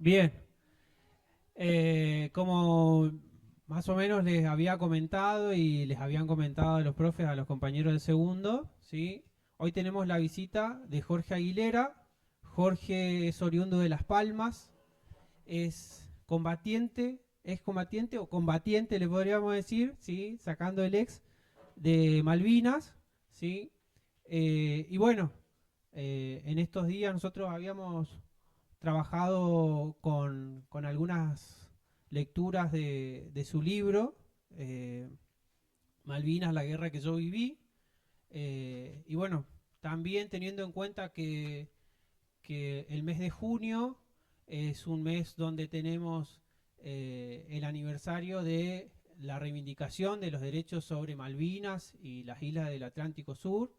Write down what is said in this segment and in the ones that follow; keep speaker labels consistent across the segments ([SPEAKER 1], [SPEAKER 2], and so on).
[SPEAKER 1] Bien, como más o menos les había comentado y les habían comentado a los profes, a los compañeros del segundo, ¿sí? Hoy tenemos la visita de Jorge Aguilera. Jorge es oriundo de Las Palmas, es combatiente o combatiente le podríamos decir, ¿sí? Sacando el ex de Malvinas, ¿sí? Y bueno, en estos días nosotros habíamos trabajado con algunas lecturas de su libro, eh, Malvinas, la guerra que yo viví. Y bueno, también teniendo en cuenta que el mes de junio es un mes donde tenemos el aniversario de la reivindicación de los derechos sobre Malvinas y las islas del Atlántico Sur.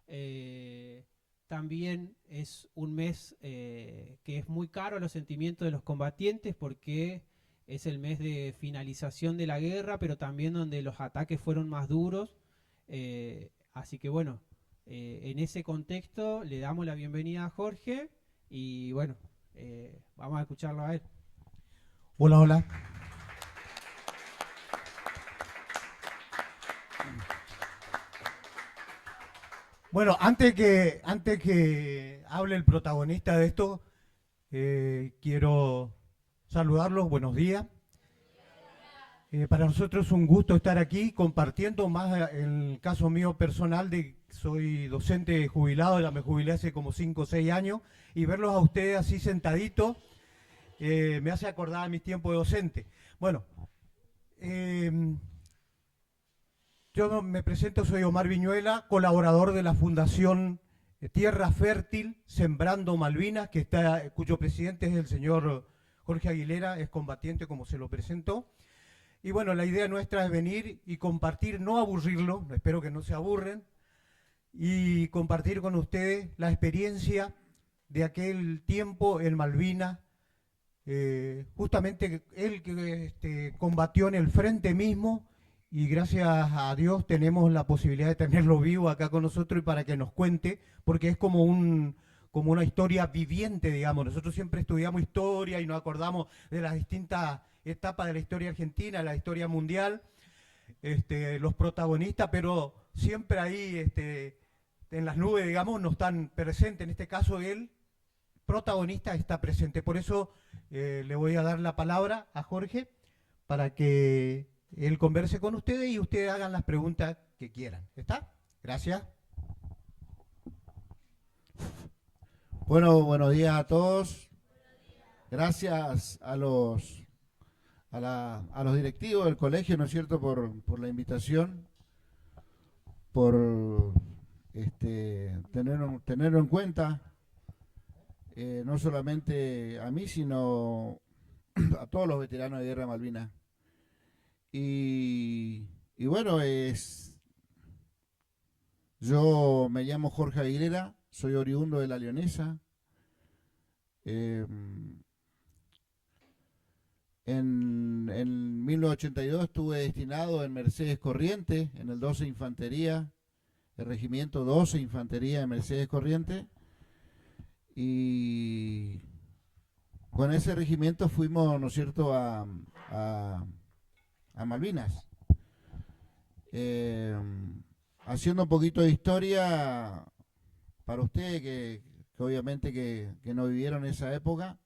[SPEAKER 1] Eh, También es un mes que es muy caro a los sentimientos de los combatientes porque es el mes de finalización de la guerra, pero también donde los ataques fueron más duros. Así que bueno, en ese contexto le damos la bienvenida a Jorge y bueno, vamos a escucharlo a él.
[SPEAKER 2] Hola, hola. Bueno, antes que hable el protagonista de esto, quiero saludarlos, buenos días. Para nosotros es un gusto estar aquí compartiendo más el caso mío personal de soy docente jubilado, ya me jubilé hace como 5 o 6 años y verlos a ustedes así sentaditos me hace acordar a mis tiempos de docente. Bueno, eh, yo me presento, soy Omar Viñuela, colaborador de la Fundación Tierra Fértil, Sembrando Malvinas, cuyo presidente es el señor Jorge Aguilera, es combatiente como se lo presentó. Y bueno, la idea nuestra es venir y compartir, no aburrirlo, espero que no se aburren, y compartir con ustedes la experiencia de aquel tiempo en Malvinas. Justamente él que combatió en el frente mismo y gracias a Dios tenemos la posibilidad de tenerlo vivo acá con nosotros y para que nos cuente, porque es como una historia viviente, digamos. Nosotros siempre estudiamos historia y nos acordamos de las distintas etapas de la historia argentina, la historia mundial, los protagonistas, pero siempre ahí en las nubes, digamos, no están presentes. En este caso él protagonista está presente. Por eso le voy a dar la palabra a Jorge para que él converse con ustedes y ustedes hagan las preguntas que quieran. ¿Está? Gracias.
[SPEAKER 3] Bueno, buenos días a todos. Gracias a los directivos del colegio, ¿no es cierto?, por la invitación, por tenerlo en cuenta, no solamente a mí, sino a todos los veteranos de Guerra de Malvinas. Y bueno, yo me llamo Jorge Aguilera, soy oriundo de La Leonesa. Eh, en 1982 estuve destinado en Mercedes Corrientes, en el 12 Infantería, el regimiento 12 Infantería de Mercedes Corrientes. Y con ese regimiento fuimos, ¿no es cierto?, a, a Malvinas. Eh, Haciendo un poquito de historia para ustedes que obviamente que no vivieron esa época.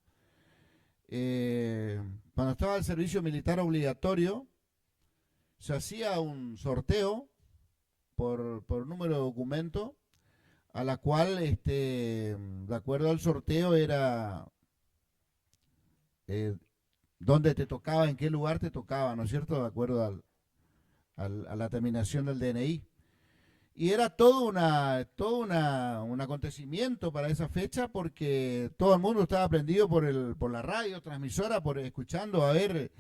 [SPEAKER 3] Cuando estaba el servicio militar obligatorio, se hacía un sorteo por número de documento, a la cual, de acuerdo al sorteo, era eh, dónde te tocaba, en qué lugar te tocaba, ¿no es cierto?, de acuerdo a la terminación del DNI. Y era un acontecimiento para esa fecha porque todo el mundo estaba prendido por la radio, transmisora, por escuchando, a ver,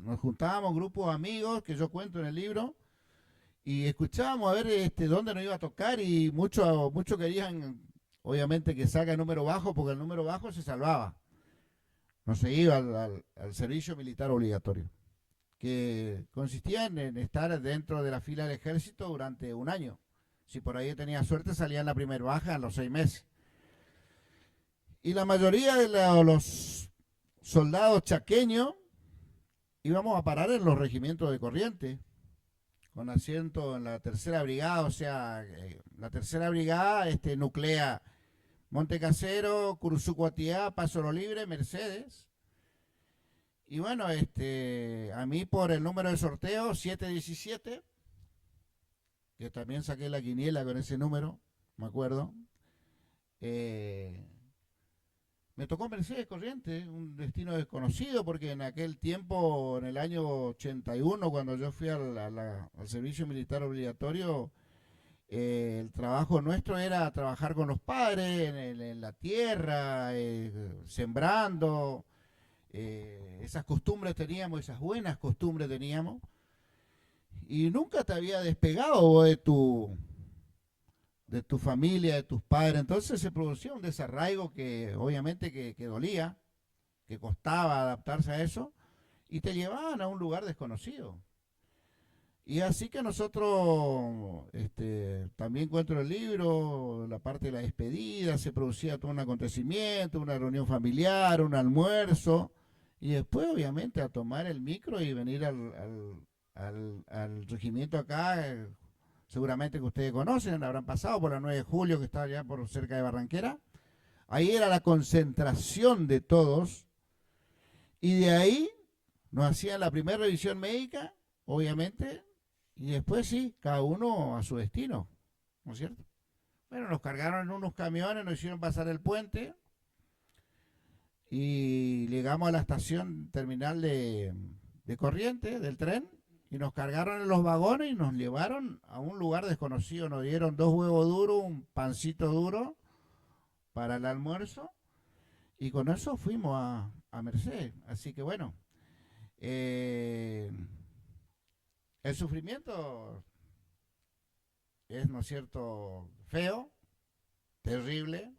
[SPEAKER 3] nos juntábamos grupos de amigos, que yo cuento en el libro, y escuchábamos a ver dónde nos iba a tocar y muchos querían, obviamente, que salga el número bajo porque el número bajo se salvaba, no se iba al servicio militar obligatorio, que consistía en estar dentro de la fila del ejército durante un año. Si por ahí tenía suerte, salía en la primera baja en los 6 meses. Y la mayoría de los soldados chaqueños, íbamos a parar en los regimientos de Corrientes, con asiento en la tercera brigada, o sea, la tercera brigada nuclea Montecasero, Curuzú-Cuatiá, Paso Lo Libre, Mercedes. Y bueno, a mí por el número de sorteo 717, que también saqué la quiniela con ese número, me acuerdo. Me tocó Mercedes Corrientes, un destino desconocido, porque en aquel tiempo, en el año 81, cuando yo fui al servicio militar obligatorio, el trabajo nuestro era trabajar con los padres en la tierra, sembrando. Esas costumbres teníamos, esas buenas costumbres teníamos, y nunca te había despegado vos de tu familia, de tus padres. Entonces se producía un desarraigo que obviamente que dolía, que costaba adaptarse a eso, y te llevaban a un lugar desconocido. Y así que nosotros, también encuentro el libro, la parte de la despedida, se producía todo un acontecimiento, una reunión familiar, un almuerzo, y después obviamente a tomar el micro y venir al regimiento acá, seguramente que ustedes conocen, habrán pasado por la 9 de julio, que está allá por cerca de Barranquera. Ahí era la concentración de todos, y de ahí nos hacían la primera revisión médica, obviamente, y después sí, cada uno a su destino, ¿no es cierto? Bueno, nos cargaron en unos camiones, nos hicieron pasar el puente y llegamos a la estación terminal de Corrientes, del tren, y nos cargaron en los vagones y nos llevaron a un lugar desconocido. Nos dieron 2 huevos duros, un pancito duro para el almuerzo, y con eso fuimos a Mercedes. Así que bueno, el sufrimiento es, ¿no es cierto?, feo, terrible.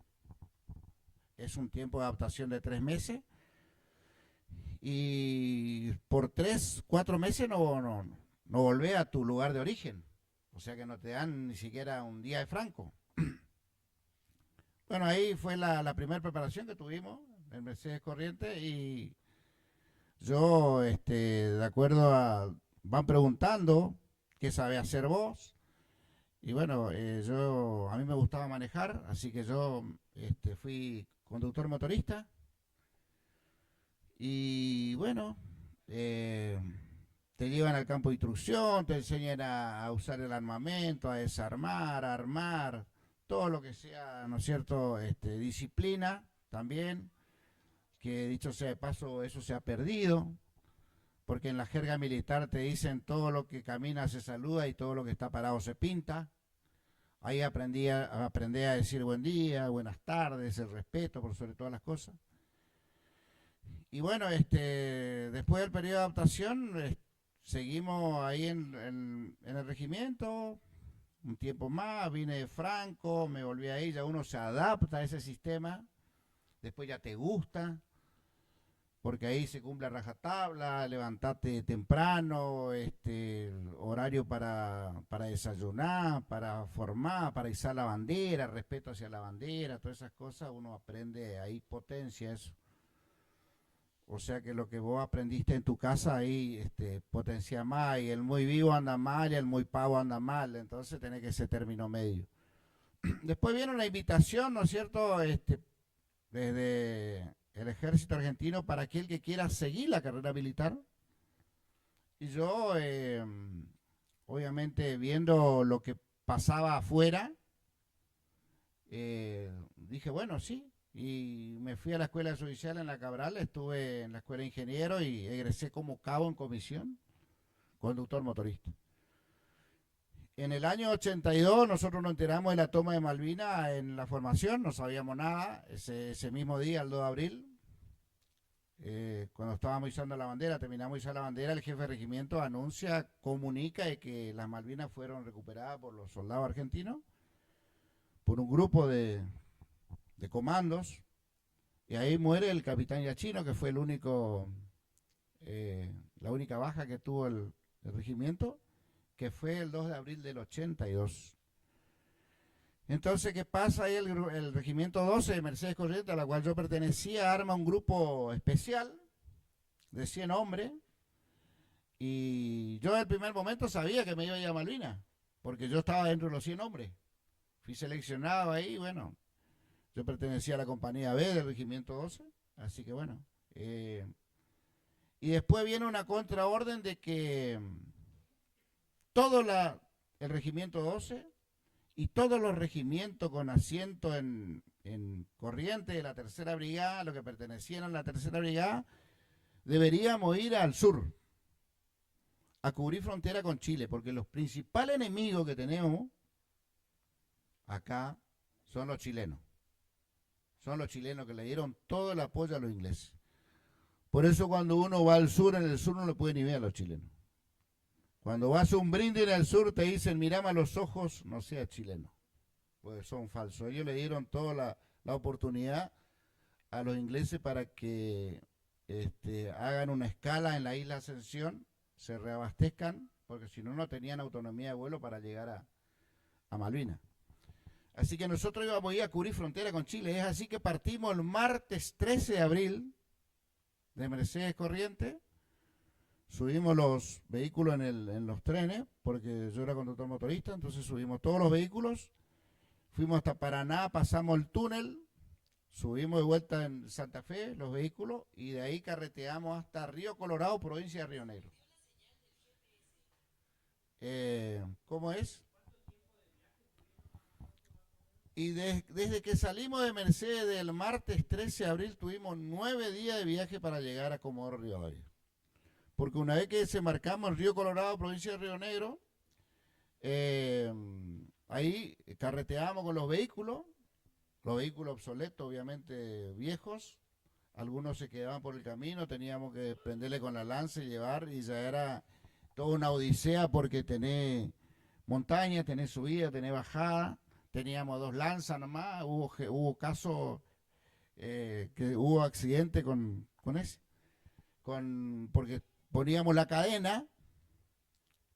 [SPEAKER 3] Es un tiempo de adaptación de 3 meses. Y por 3, 4 meses no volvés a tu lugar de origen. O sea que no te dan ni siquiera un día de franco. Bueno, ahí fue la primera preparación que tuvimos en Mercedes Corrientes, y yo, de acuerdo a, van preguntando qué sabe hacer vos, y bueno, a mí me gustaba manejar, así que yo fui conductor motorista, y bueno, te llevan al campo de instrucción, te enseñan a usar el armamento, a desarmar, a armar, todo lo que sea, ¿no es cierto?, disciplina también, que dicho sea de paso, eso se ha perdido, porque en la jerga militar te dicen todo lo que camina se saluda y todo lo que está parado se pinta. Ahí aprendí a decir buen día, buenas tardes, el respeto por sobre todas las cosas. Y bueno, después del periodo de adaptación, seguimos ahí en el regimiento un tiempo más, vine de Franco, me volví ahí, ya uno se adapta a ese sistema, después ya te gusta, porque ahí se cumple a rajatabla, levantate temprano, horario para desayunar, para formar, para izar la bandera, respeto hacia la bandera, todas esas cosas, uno aprende ahí, potencia eso. O sea que lo que vos aprendiste en tu casa ahí potencia más, y el muy vivo anda mal y el muy pavo anda mal, entonces tenés que ese término medio. Después viene una invitación, ¿no es cierto?, desde el ejército argentino para aquel que quiera seguir la carrera militar. Y yo, obviamente, viendo lo que pasaba afuera, dije, bueno, sí. Y me fui a la escuela judicial en La Cabral, estuve en la escuela de ingeniero y egresé como cabo en comisión, conductor motorista. En el año 82 nosotros nos enteramos de la toma de Malvinas en la formación, no sabíamos nada. Ese mismo día, el 2 de abril, cuando estábamos izando la bandera, terminamos de izar la bandera, el jefe de regimiento anuncia, comunica de que las Malvinas fueron recuperadas por los soldados argentinos, por un grupo de comandos, y ahí muere el capitán Yachino, que fue la única baja que tuvo el regimiento, que fue el 2 de abril del 82. Entonces, ¿qué pasa? Ahí el regimiento 12 de Mercedes Corrientes, a la cual yo pertenecía, arma un grupo especial de 100 hombres. Y yo en el primer momento sabía que me iba a ir a Malvinas, porque yo estaba dentro de los 100 hombres. Fui seleccionado ahí, bueno, yo pertenecía a la compañía B del regimiento 12, así que bueno. Y después viene una contraorden de que el regimiento 12 y todos los regimientos con asiento en Corrientes de la tercera brigada, los que pertenecían a la tercera brigada, deberíamos ir al sur a cubrir frontera con Chile, porque los principales enemigos que tenemos acá son los chilenos. Son los chilenos que le dieron todo el apoyo a los ingleses. Por eso cuando uno va al sur, en el sur no le puede ni ver a los chilenos. Cuando vas a un brindis en el sur te dicen, mirame a los ojos, no seas chileno. Pues son falsos. Ellos le dieron toda la oportunidad a los ingleses para que hagan una escala en la isla Ascensión, se reabastezcan, porque si no, no tenían autonomía de vuelo para llegar a Malvinas. Así que nosotros íbamos a ir a cubrir frontera con Chile. Es así que partimos el martes 13 de abril de Mercedes Corrientes. Subimos los vehículos en los trenes, porque yo era conductor motorista, entonces subimos todos los vehículos. Fuimos hasta Paraná, pasamos el túnel, subimos de vuelta en Santa Fe los vehículos y de ahí carreteamos hasta Río Colorado, provincia de Río Negro. ¿Cómo es? Y desde que salimos de Mercedes del martes 13 de abril tuvimos 9 días de viaje para llegar a Comodoro Rivadavia. Porque una vez que desembarcamos en Río Colorado, provincia de Río Negro, ahí carreteábamos con los vehículos obsoletos, obviamente viejos. Algunos se quedaban por el camino, teníamos que prenderle con la lanza y llevar, y ya era toda una odisea porque tenés montaña, tenés subida, tenés bajada. Teníamos 2 lanzas nomás, hubo casos que hubo accidente con ese, porque poníamos la cadena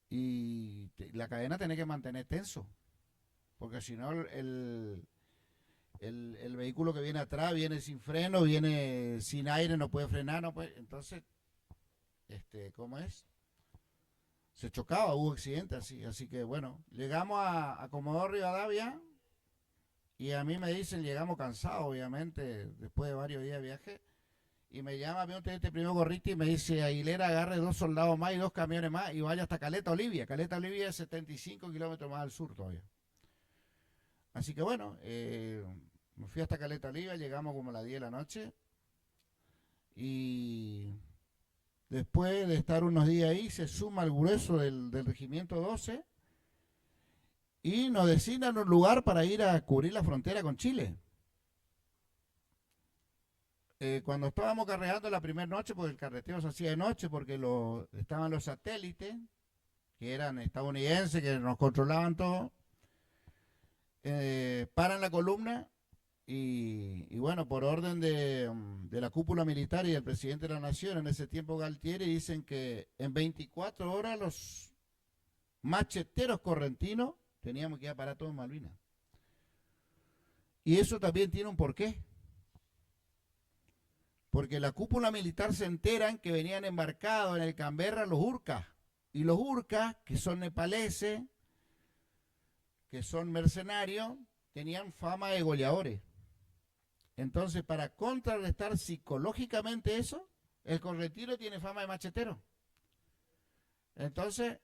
[SPEAKER 3] y la cadena tenés que mantener tenso, porque si no el vehículo que viene atrás viene sin freno, viene sin aire, no puede frenar, no puede, entonces, ¿cómo es? Se chocaba, hubo accidente así que bueno, llegamos a Comodoro Rivadavia y a mí me dicen, llegamos cansados obviamente, después de varios días de viaje, y me llama a mí un teniente primero gorrita y me dice, Aguilera, agarre 2 soldados más y 2 camiones más y vaya hasta Caleta Olivia. Caleta Olivia es 75 kilómetros más al sur todavía. Así que bueno, me fui hasta Caleta Olivia, llegamos como a las 10 de la noche y después de estar unos días ahí se suma el grueso del regimiento 12 y nos designan un lugar para ir a cubrir la frontera con Chile. Cuando estábamos carreando la primera noche, porque el carreteo se hacía de noche, porque estaban los satélites, que eran estadounidenses, que nos controlaban todo, paran la columna y bueno, por orden de la cúpula militar y del presidente de la Nación, en ese tiempo Galtieri, dicen que en 24 horas los macheteros correntinos teníamos que ir a parar todo en Malvinas. Y eso también tiene un porqué. Porque la cúpula militar se enteran que venían embarcados en el Canberra los Urcas. Y los Urcas, que son nepaleses, que son mercenarios, tenían fama de goleadores. Entonces, para contrarrestar psicológicamente eso, el correntino tiene fama de machetero. Entonces,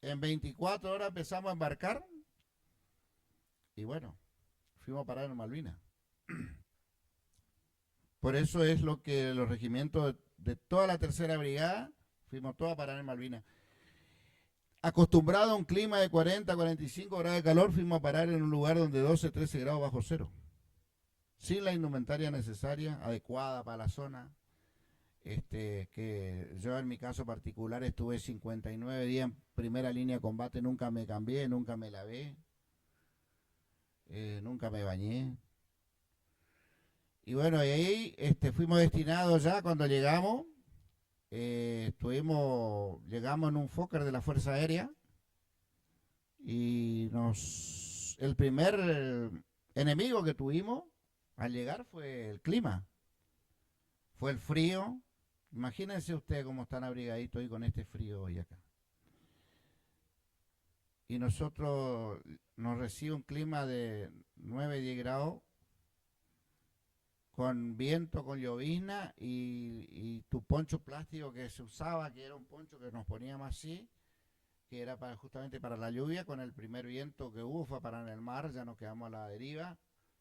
[SPEAKER 3] en 24 horas empezamos a embarcar y bueno, fuimos a parar en Malvinas. Por eso es lo que los regimientos de toda la tercera brigada fuimos todos a parar en Malvinas. Acostumbrado a un clima de 40, 45 grados de calor, fuimos a parar en un lugar donde 12, 13 grados bajo cero. Sin la indumentaria necesaria, adecuada para la zona. Que yo en mi caso particular estuve 59 días en primera línea de combate, nunca me cambié, nunca me lavé, nunca me bañé. Y bueno, y ahí fuimos destinados ya cuando llegamos, llegamos en un Fokker de la Fuerza Aérea y el primer enemigo que tuvimos al llegar fue el clima, fue el frío. Imagínense ustedes cómo están abrigaditos ahí con este frío hoy acá. Y nosotros nos recibe un clima de 9, 10 grados, con viento, con llovizna, y tu poncho plástico que se usaba, que era un poncho que nos poníamos así, que era justamente para la lluvia, con el primer viento que hubo fue para en el mar, ya nos quedamos a la deriva,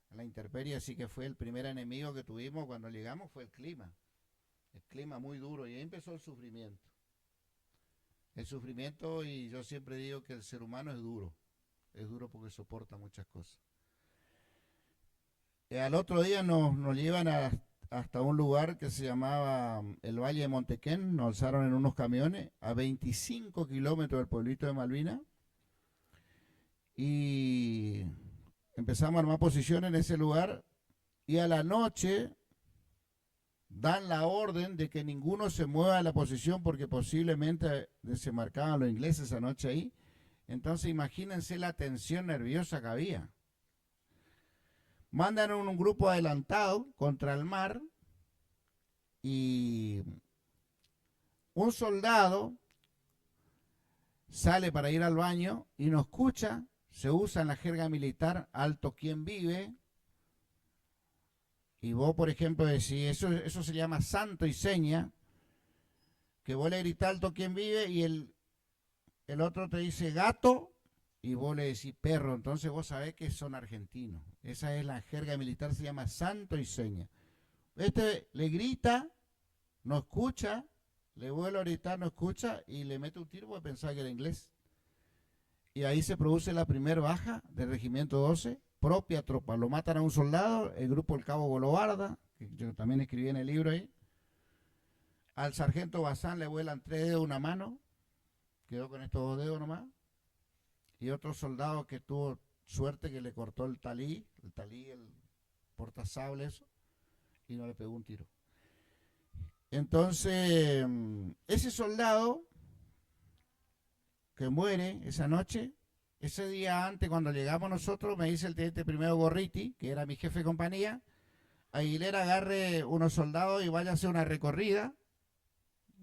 [SPEAKER 3] en la intemperie, así que fue el primer enemigo que tuvimos cuando llegamos, fue el clima muy duro, y ahí empezó el sufrimiento. El sufrimiento, y yo siempre digo que el ser humano es duro porque soporta muchas cosas. Al otro día nos llevan hasta un lugar que se llamaba el Valle de Montequén, nos alzaron en unos camiones a 25 kilómetros del pueblito de Malvinas, y empezamos a armar posición en ese lugar, y a la noche dan la orden de que ninguno se mueva de la posición porque posiblemente desembarcaban los ingleses esa noche ahí. Entonces imagínense la tensión nerviosa que había. Mandan un grupo adelantado contra el mar, y un soldado sale para ir al baño y no escucha, se usa en la jerga militar alto quien vive. Y vos, por ejemplo, decís, eso se llama santo y seña, que vos le gritás alto quien vive y el otro te dice gato y vos le decís perro. Entonces vos sabés que son argentinos. Esa es la jerga militar, se llama santo y seña. Este le grita, no escucha, le vuelve a gritar, no escucha, y le mete un tiro porque pensaba que era inglés. Y ahí se produce la primera baja del regimiento 12, propia tropa. Lo matan a un soldado, el grupo del cabo Golobarda, que yo también escribí en el libro ahí. Al sargento Bazán le vuelan 3 dedos de una mano, quedó con estos 2 dedos nomás. Y otro soldado que tuvo suerte que le cortó el talí, el portasable, eso, y no le pegó un tiro. Entonces, ese soldado que muere esa noche, ese día antes, cuando llegamos nosotros, me dice el teniente primero Gorriti, que era mi jefe de compañía, Aguilera agarre unos soldados y vaya a hacer una recorrida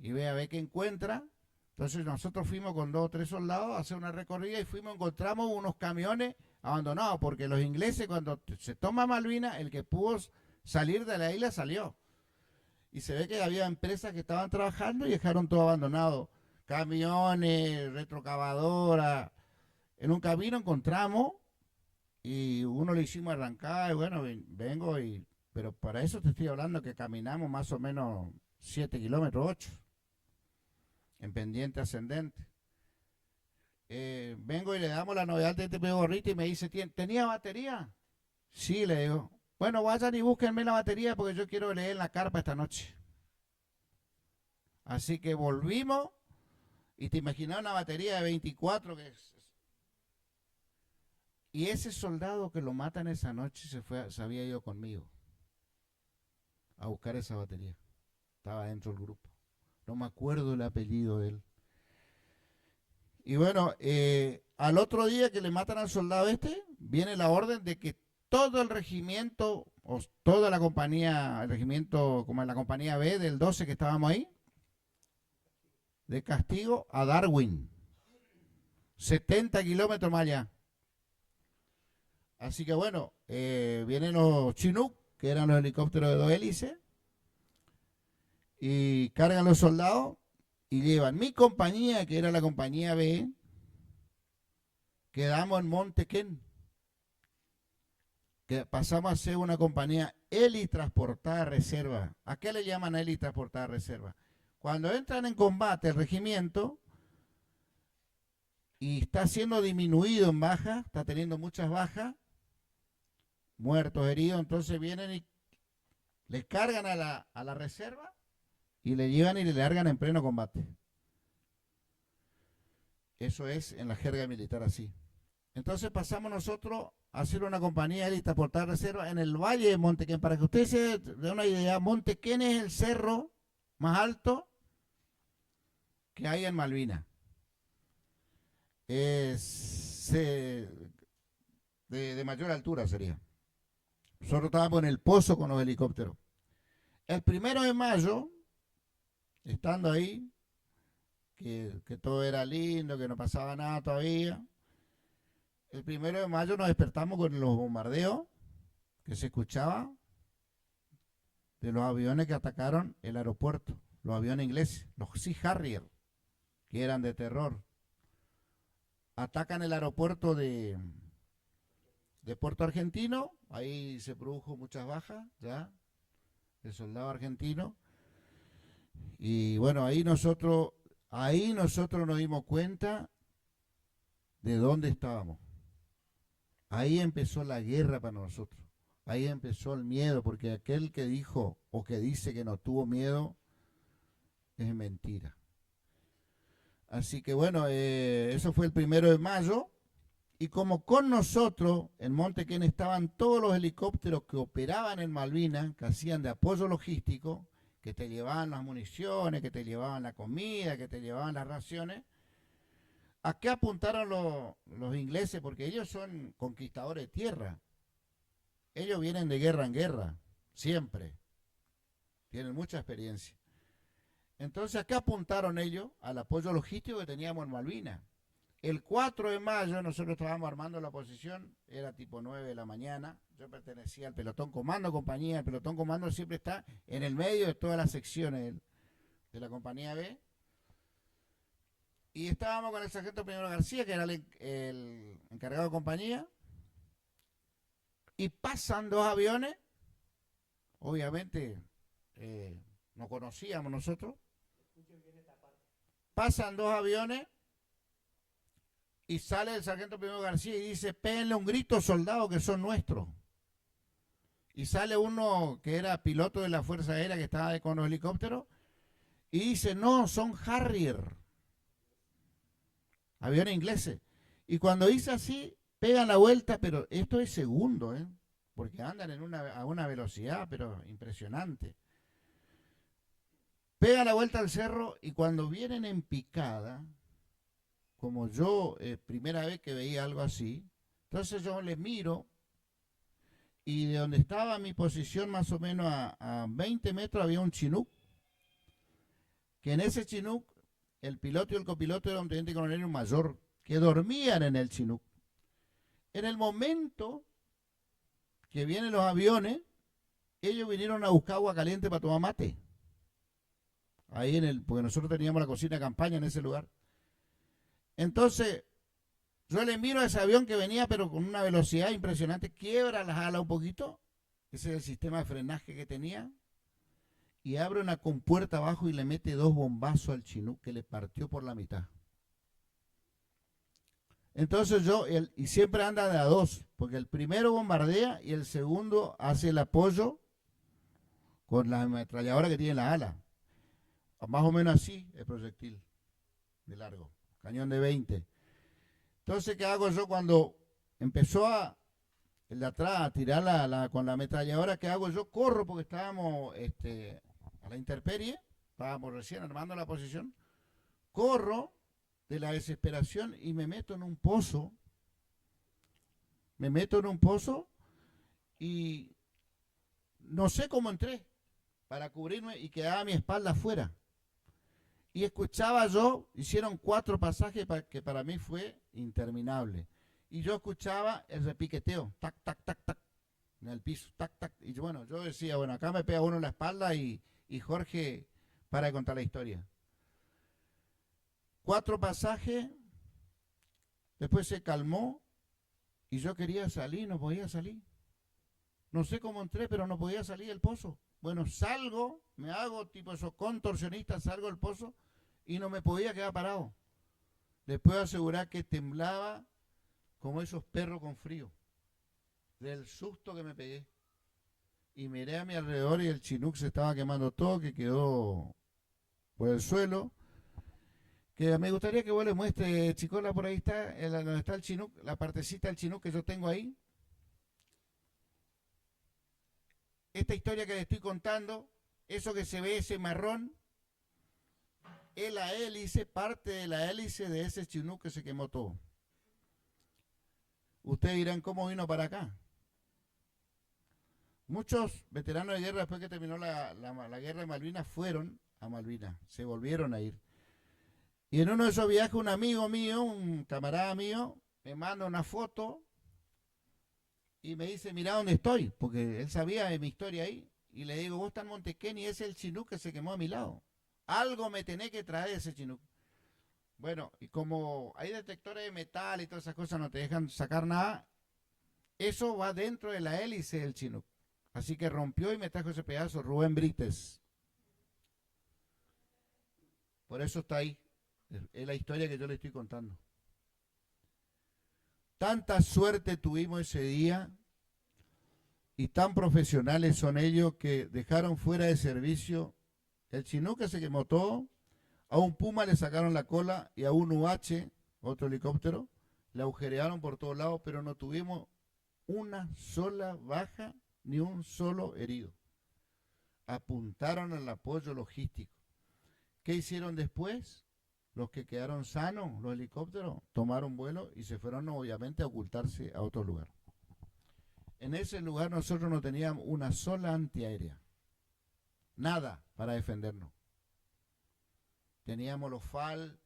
[SPEAKER 3] y ve a ver qué encuentra. Entonces nosotros fuimos con 2 o 3 soldados a hacer una recorrida y encontramos unos camiones abandonados, porque los ingleses cuando se toma Malvinas, el que pudo salir de la isla salió. Y se ve que había empresas que estaban trabajando y dejaron todo abandonado. Camiones, retrocavadoras. En un camino encontramos y uno le hicimos arrancar y bueno, vengo pero para eso te estoy hablando que caminamos más o menos 7 kilómetros, 8, en pendiente ascendente. Vengo y le damos la novedad de este gorrito y me dice, ¿tenía batería? Sí, le digo. Bueno, vayan y búsquenme la batería porque yo quiero leer la carpa esta noche. Así que volvimos y te imaginas una batería de 24 y ese soldado que lo matan esa noche se había ido conmigo a buscar esa batería. Estaba dentro del grupo. No me acuerdo el apellido de él. Y bueno, al otro día que le matan al soldado viene la orden de que todo el regimiento, o toda la compañía, el regimiento, como en la compañía B del 12 que estábamos ahí, de castigo a Darwin, 70 kilómetros más allá. Así que bueno, vienen los Chinook, que eran los helicópteros de 2 hélices, y cargan los soldados y llevan mi compañía, que era la compañía B, quedamos en Montequén, que pasamos a ser una compañía helitransportada reserva. ¿A qué le llaman helitransportada reserva? Cuando entran en combate el regimiento y está siendo disminuido en baja, está teniendo muchas bajas, muertos, heridos, entonces vienen y le cargan a la reserva y le llevan y le largan en pleno combate. Eso es en la jerga militar así. Entonces pasamos nosotros a hacer una compañía élite por tal reserva en el Valle de Montequén. Para que ustedes se den una idea, Montequén es el cerro más alto que hay en Malvinas. Es de mayor altura sería. Nosotros estábamos en el pozo con los helicópteros. El 1 de mayo, estando ahí, que todo era lindo, que no pasaba nada todavía, el 1 de mayo nos despertamos con los bombardeos que se escuchaba de los aviones que atacaron el aeropuerto, los aviones ingleses, los Sea Harrier, que eran de terror. Atacan el aeropuerto de Puerto Argentino, ahí se produjo muchas bajas ya, de soldados argentinos. Y bueno, ahí nosotros nos dimos cuenta de dónde estábamos. Ahí empezó la guerra para nosotros. Ahí empezó el miedo, porque aquel que dijo o que dice que no tuvo miedo es mentira. Así que bueno, eso fue el 1 de mayo. Y como con nosotros en Monte Quén estaban todos los helicópteros que operaban en Malvinas, que hacían de apoyo logístico, que te llevaban las municiones, que te llevaban la comida, que te llevaban las raciones, ¿a qué apuntaron los ingleses? Porque ellos son conquistadores de tierra. Ellos vienen de guerra en guerra, siempre. Tienen mucha experiencia. Entonces, ¿a qué apuntaron ellos? Al apoyo logístico que teníamos en Malvinas. El 4 de mayo nosotros estábamos armando la posición, era tipo 9 de la mañana, yo pertenecía al pelotón comando compañía, el pelotón comando siempre está en el medio de todas las secciones de la compañía B, y estábamos con el sargento primero García, que era el encargado de compañía, y pasan 2 aviones, obviamente no conocíamos nosotros, pasan 2 aviones, y sale el sargento primero García y dice, péguenle un grito, soldados, que son nuestros. Y sale uno que era piloto de la Fuerza Aérea, que estaba con los helicópteros, y dice, no, son Harrier, aviones ingleses. Y cuando dice así, pegan la vuelta, pero esto es segundo, porque andan a una velocidad, pero impresionante. Pegan la vuelta al cerro y cuando vienen en picada, como yo, primera vez que veía algo así, entonces yo les miro y de donde estaba mi posición, más o menos a 20 metros, había un Chinook, que en ese Chinook el piloto y el copiloto era un teniente coronel y un mayor, que dormían en el Chinook. En el momento que vienen los aviones, ellos vinieron a buscar agua caliente para tomar mate. Ahí porque nosotros teníamos la cocina de campaña en ese lugar. Entonces, yo le miro a ese avión que venía, pero con una velocidad impresionante, quiebra las alas un poquito, ese es el sistema de frenaje que tenía, y abre una compuerta abajo y le mete 2 bombazos al Chinook, que le partió por la mitad. Entonces y siempre anda de a 2, porque el primero bombardea y el segundo hace el apoyo con la ametralladora que tiene en la ala. Más o menos así el proyectil de largo. Cañón de 20. Entonces, ¿qué hago yo cuando empezó el de atrás a tirar con la ametralladora? ¿Qué hago yo? Corro porque estábamos a la intemperie, estábamos recién armando la posición. Corro de la desesperación y me meto en un pozo. Y no sé cómo entré para cubrirme y quedaba mi espalda afuera. Y escuchaba hicieron 4 pasajes que para mí fue interminable. Y yo escuchaba el repiqueteo, tac, tac, tac, tac, en el piso, tac, tac. Y bueno, yo decía, bueno, acá me pega uno en la espalda y Jorge para de contar la historia. 4 pasajes, después se calmó y yo quería salir, no podía salir. No sé cómo entré, pero no podía salir del pozo. Bueno, salgo, me hago tipo esos contorsionistas, salgo del pozo y no me podía quedar parado. Les puedo asegurar que temblaba como esos perros con frío, del susto que me pegué. Y miré a mi alrededor y el Chinook se estaba quemando todo, que quedó por el suelo. Que me gustaría que vos le muestres, Chicola, por ahí está, donde está el Chinook, la partecita del Chinook que yo tengo ahí. Esta historia que le estoy contando, eso que se ve, ese marrón, es la hélice, parte de la hélice de ese Chinook que se quemó todo. Ustedes dirán, ¿cómo vino para acá? Muchos veteranos de guerra, después que terminó la guerra de Malvinas, fueron a Malvinas, se volvieron a ir. Y en uno de esos viajes un amigo mío, un camarada mío, me manda una foto y me dice, mira dónde estoy, porque él sabía de mi historia ahí. Y le digo, vos estás en Montequén y es el Chinook que se quemó a mi lado. Algo me tenés que traer ese Chinook. Bueno, y como hay detectores de metal y todas esas cosas, no te dejan sacar nada, eso va dentro de la hélice del Chinook. Así que rompió y me trajo ese pedazo Rubén Brites. Por eso está ahí. Es la historia que yo le estoy contando. Tanta suerte tuvimos ese día y tan profesionales son ellos que dejaron fuera de servicio el Chinook que se quemó todo, a un Puma le sacaron la cola y a un UH, otro helicóptero, le agujerearon por todos lados, pero no tuvimos una sola baja ni un solo herido. Apuntaron al apoyo logístico. ¿Qué hicieron después? Los que quedaron sanos, los helicópteros, tomaron vuelo y se fueron obviamente a ocultarse a otro lugar. En ese lugar nosotros no teníamos una sola antiaérea. Nada para defendernos. Teníamos los FAL,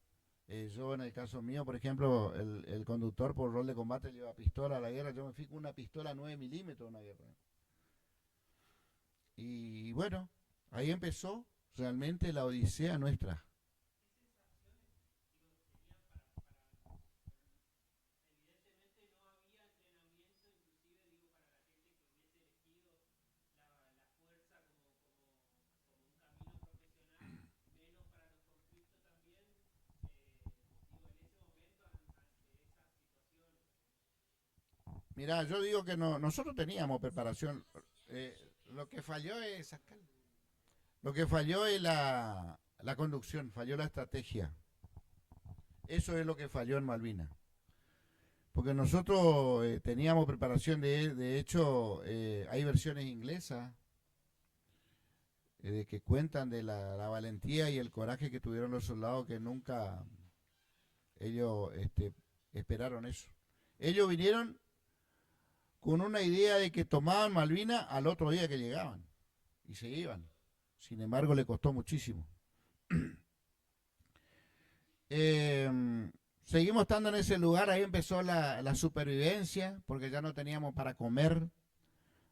[SPEAKER 3] yo en el caso mío, por ejemplo, el conductor por rol de combate lleva pistola a la guerra, yo me fui con una pistola 9 milímetros en una guerra. Y bueno, ahí empezó realmente la odisea nuestra. Mirá, yo digo que no, nosotros teníamos preparación. Lo que falló es la conducción, falló la estrategia. Eso es lo que falló en Malvinas. Porque nosotros teníamos preparación, de hecho, hay versiones inglesas de que cuentan de la valentía y el coraje que tuvieron los soldados que nunca ellos esperaron eso. Ellos vinieron con una idea de que tomaban Malvinas al otro día que llegaban y se iban. Sin embargo, le costó muchísimo. Seguimos estando en ese lugar, ahí empezó la supervivencia, porque ya no teníamos para comer,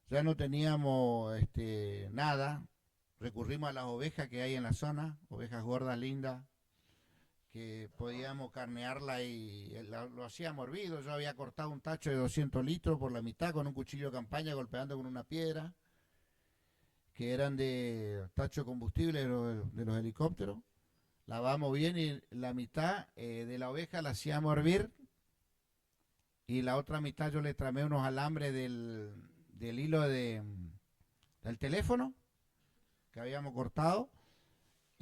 [SPEAKER 3] ya no teníamos nada. Recurrimos a las ovejas que hay en la zona, ovejas gordas, lindas, que podíamos carnearla y lo hacíamos hervido. Yo había cortado un tacho de 200 litros por la mitad con un cuchillo de campaña golpeando con una piedra, que eran de tacho de combustible de los helicópteros. Lavamos bien y la mitad de la oveja la hacíamos hervir y la otra mitad yo le tramé unos alambres del hilo del teléfono que habíamos cortado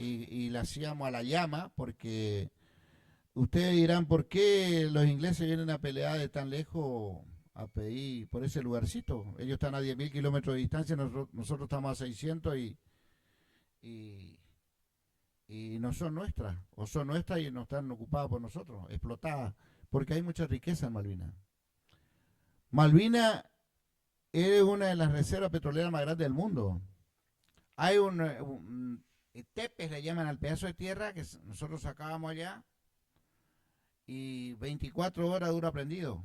[SPEAKER 3] y la hacíamos a la llama, porque ustedes dirán, ¿por qué los ingleses vienen a pelear de tan lejos a pedir por ese lugarcito? Ellos están a 10.000 kilómetros de distancia, nosotros estamos a 600 y no son nuestras, o son nuestras y no están ocupadas por nosotros, explotadas, porque hay mucha riqueza en Malvinas. Malvinas es una de las reservas petroleras más grandes del mundo. Hay un tepes, le llaman al pedazo de tierra que nosotros sacábamos allá, y 24 horas dura prendido.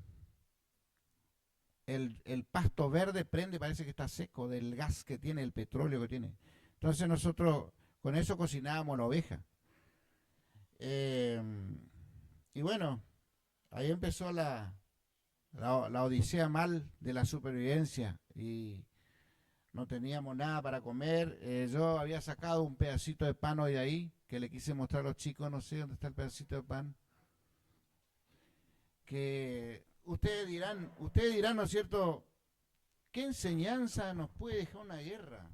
[SPEAKER 3] El pasto verde prende, parece que está seco del gas que tiene, el petróleo que tiene. Entonces nosotros con eso cocinábamos la oveja. Y bueno, ahí empezó la odisea mal de la supervivencia y no teníamos nada para comer. Yo había sacado un pedacito de pan hoy de ahí que le quise mostrar a los chicos, no sé dónde está el pedacito de pan. Que ustedes dirán, ¿no es cierto? ¿Qué enseñanza nos puede dejar una guerra?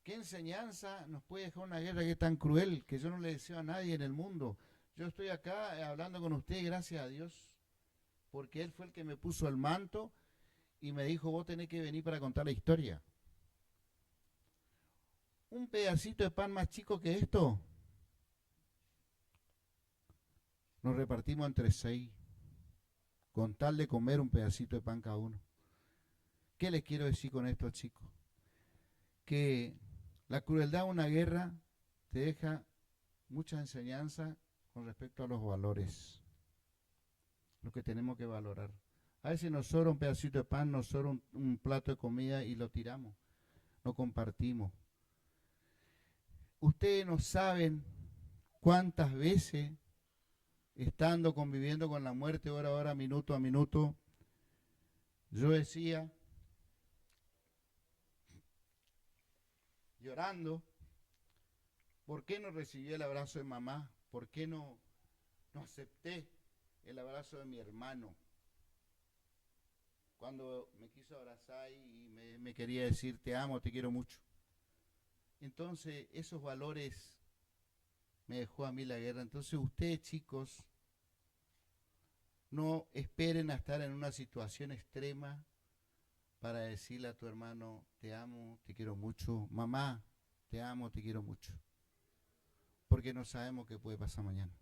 [SPEAKER 3] ¿Qué enseñanza nos puede dejar una guerra que es tan cruel, que yo no le deseo a nadie en el mundo? Yo estoy acá hablando con usted, gracias a Dios, porque Él fue el que me puso el manto y me dijo, vos tenés que venir para contar la historia. Un pedacito de pan más chico que esto, nos repartimos entre 6. con tal de comer un pedacito de pan cada uno. ¿Qué les quiero decir con esto, chicos? Que la crueldad de una guerra te deja mucha enseñanza con respecto a los valores, lo que tenemos que valorar. A veces nos sobra un pedacito de pan, nos sobra un plato de comida y lo tiramos, no compartimos. Ustedes no saben cuántas veces, estando conviviendo con la muerte hora a hora, minuto a minuto, yo decía, llorando, ¿por qué no recibí el abrazo de mamá? ¿Por qué no acepté el abrazo de mi hermano? Cuando me quiso abrazar y me quería decir, te amo, te quiero mucho. Entonces, esos valores me dejó a mí la guerra. Entonces, ustedes, chicos, no esperen a estar en una situación extrema para decirle a tu hermano, te amo, te quiero mucho. Mamá, te amo, te quiero mucho. Porque no sabemos qué puede pasar mañana.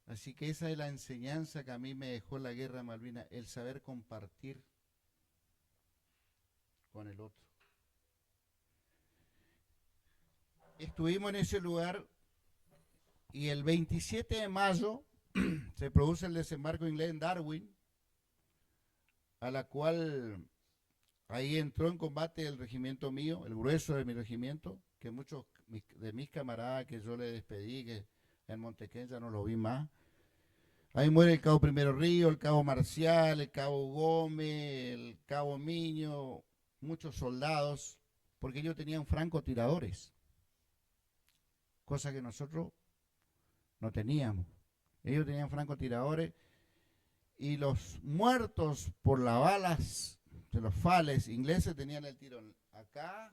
[SPEAKER 3] Así que esa es la enseñanza que a mí me dejó la guerra de Malvinas, el saber compartir con el otro. Estuvimos en ese lugar y el 27 de mayo se produce el desembarco inglés en Darwin, a la cual ahí entró en combate el regimiento mío, el grueso de mi regimiento, que muchos de mis camaradas que yo le despedí, que en Montequén ya no lo vi más. Ahí muere el cabo Primero Río, el cabo Marcial, el cabo Gómez, el cabo Miño, muchos soldados, porque ellos tenían francotiradores, cosa que nosotros no teníamos. Ellos tenían francotiradores y los muertos por las balas de los fales ingleses tenían el tiro acá,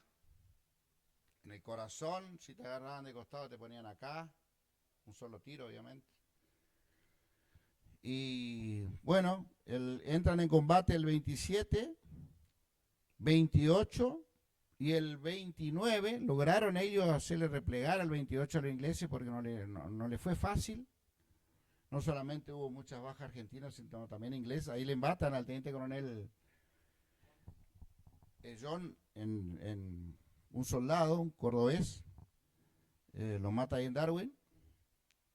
[SPEAKER 3] en el corazón, si te agarraban de costado te ponían acá, un solo tiro obviamente. Y bueno, entran en combate el 27, 28 y el 29. Lograron ellos hacerle replegar al 28 a los ingleses porque no le fue fácil. No solamente hubo muchas bajas argentinas, sino también inglesas. Ahí le embatan al teniente coronel John, en un soldado, un cordobés. Lo mata ahí en Darwin.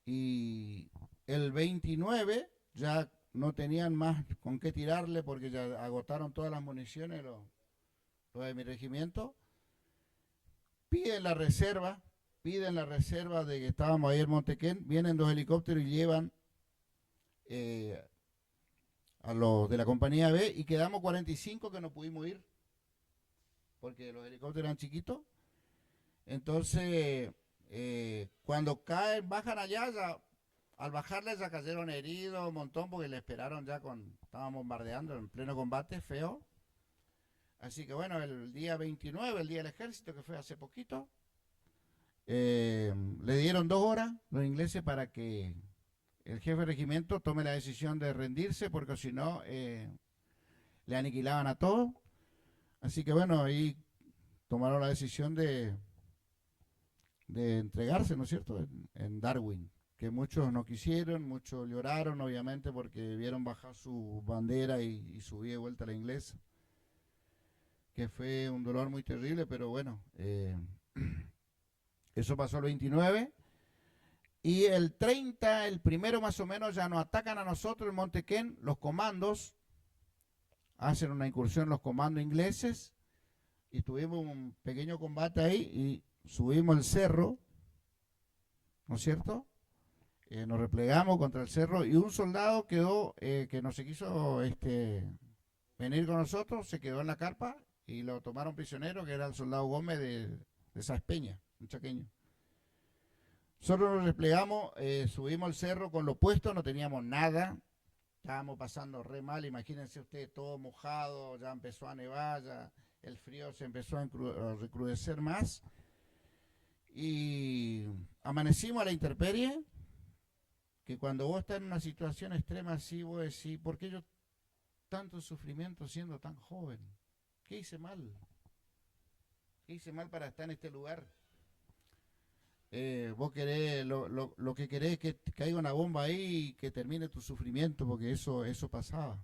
[SPEAKER 3] Y el 29 ya no tenían más con qué tirarle porque ya agotaron todas las municiones los de mi regimiento. Piden la reserva de que estábamos ahí en Montequén, vienen 2 helicópteros y llevan a los de la compañía B y quedamos 45 que no pudimos ir porque los helicópteros eran chiquitos. Entonces, cuando bajan allá, ya, al bajarles ya cayeron heridos un montón porque le esperaron ya estaban bombardeando en pleno combate, feo. Así que bueno, el día 29, el día del ejército, que fue hace poquito, le dieron 2 horas los ingleses para que el jefe de regimiento tome la decisión de rendirse, porque si no, le aniquilaban a todos. Así que bueno, ahí tomaron la decisión de entregarse, ¿no es cierto?, en Darwin, que muchos no quisieron, muchos lloraron, obviamente, porque vieron bajar su bandera y subir de vuelta a la inglesa, que fue un dolor muy terrible, pero bueno, eso pasó el 29, y el 30, el primero más o menos, ya nos atacan a nosotros en Montequén, los comandos, hacen una incursión los comandos ingleses, y tuvimos un pequeño combate ahí, y subimos el cerro, ¿no es cierto? Nos replegamos contra el cerro y un soldado quedó, que no se quiso venir con nosotros, se quedó en la carpa y lo tomaron prisionero, que era el soldado Gómez de Saspeña, un chaqueño. Nosotros nos replegamos, subimos el cerro con lo puesto, no teníamos nada, estábamos pasando re mal, imagínense ustedes, todo mojado, ya empezó a nevar, ya el frío se empezó a recrudecer más. Y amanecimos a la intemperie, que cuando vos estás en una situación extrema así, vos decís, ¿por qué yo tanto sufrimiento siendo tan joven? ¿Qué hice mal? ¿Qué hice mal para estar en este lugar? vos querés, lo que querés es que caiga una bomba ahí y que termine tu sufrimiento, porque eso pasaba.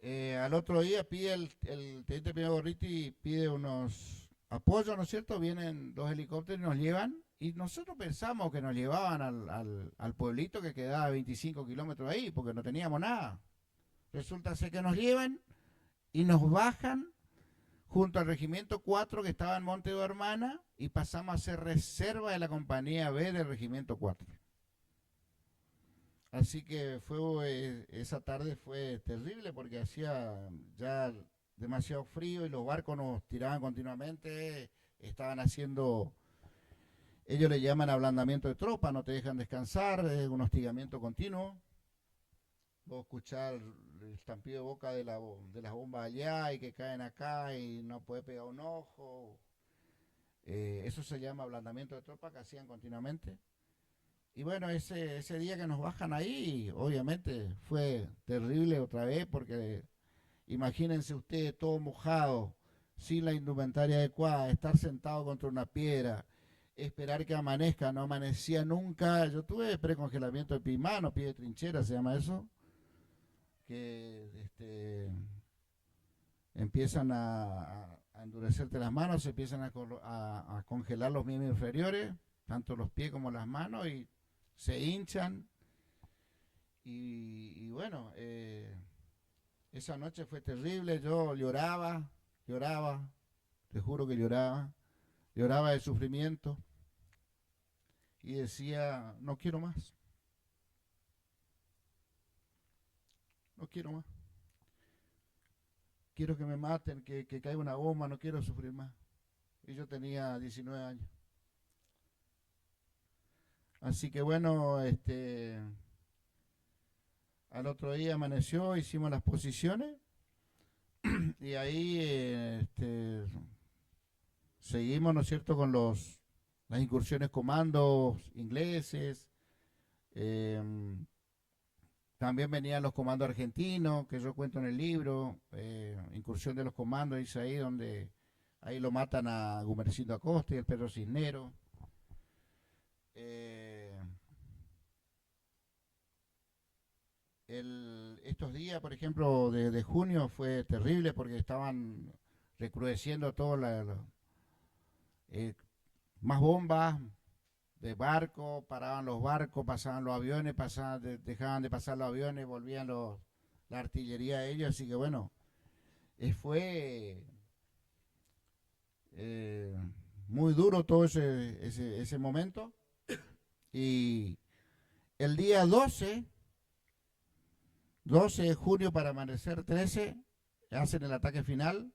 [SPEAKER 3] Al otro día pide el teniente primero Gorriti, pide unos apoyos, ¿no es cierto? Vienen 2 helicópteros y nos llevan, y nosotros pensamos que nos llevaban al pueblito que quedaba a 25 kilómetros ahí, porque no teníamos nada. Resulta ser que nos llevan y nos bajan junto al Regimiento 4 que estaba en Monte de Hermana, y pasamos a ser reserva de la compañía B del Regimiento 4. Así que esa tarde fue terrible porque hacía ya demasiado frío y los barcos nos tiraban continuamente, estaban haciendo, ellos le llaman ablandamiento de tropa, no te dejan descansar, es un hostigamiento continuo. Vos escuchar el estampido de boca de las bombas allá y que caen acá y no puede pegar un ojo. Eso se llama ablandamiento de tropa, que hacían continuamente. Y bueno, ese día que nos bajan ahí, obviamente fue terrible otra vez, porque imagínense ustedes todo mojado, sin la indumentaria adecuada, estar sentado contra una piedra, esperar que amanezca, no amanecía nunca. Yo tuve precongelamiento de pie de trinchera, se llama eso, que empiezan a endurecerte las manos, se empiezan a congelar los miembros inferiores, tanto los pies como las manos, y se hinchan. Y bueno, esa noche fue terrible, yo lloraba, te juro que lloraba de sufrimiento, y decía, no quiero más, quiero que me maten, que caiga una bomba, no quiero sufrir más. Y yo tenía 19 años. Así que bueno, al otro día amaneció, hicimos las posiciones y ahí seguimos, ¿no es cierto?, con las incursiones comandos ingleses. También venían los comandos argentinos, que yo cuento en el libro, incursión de los comandos, dice ahí, donde ahí lo matan a Gumercindo Acosta y el Pedro Cisnero. Estos días, por ejemplo, de junio fue terrible porque estaban recrudeciendo todo más bombas de barco, paraban los barcos, pasaban los aviones, dejaban de pasar los aviones, volvían la artillería de ellos, así que bueno, fue muy duro todo ese momento. Y el día 12 de junio para amanecer 13, hacen el ataque final,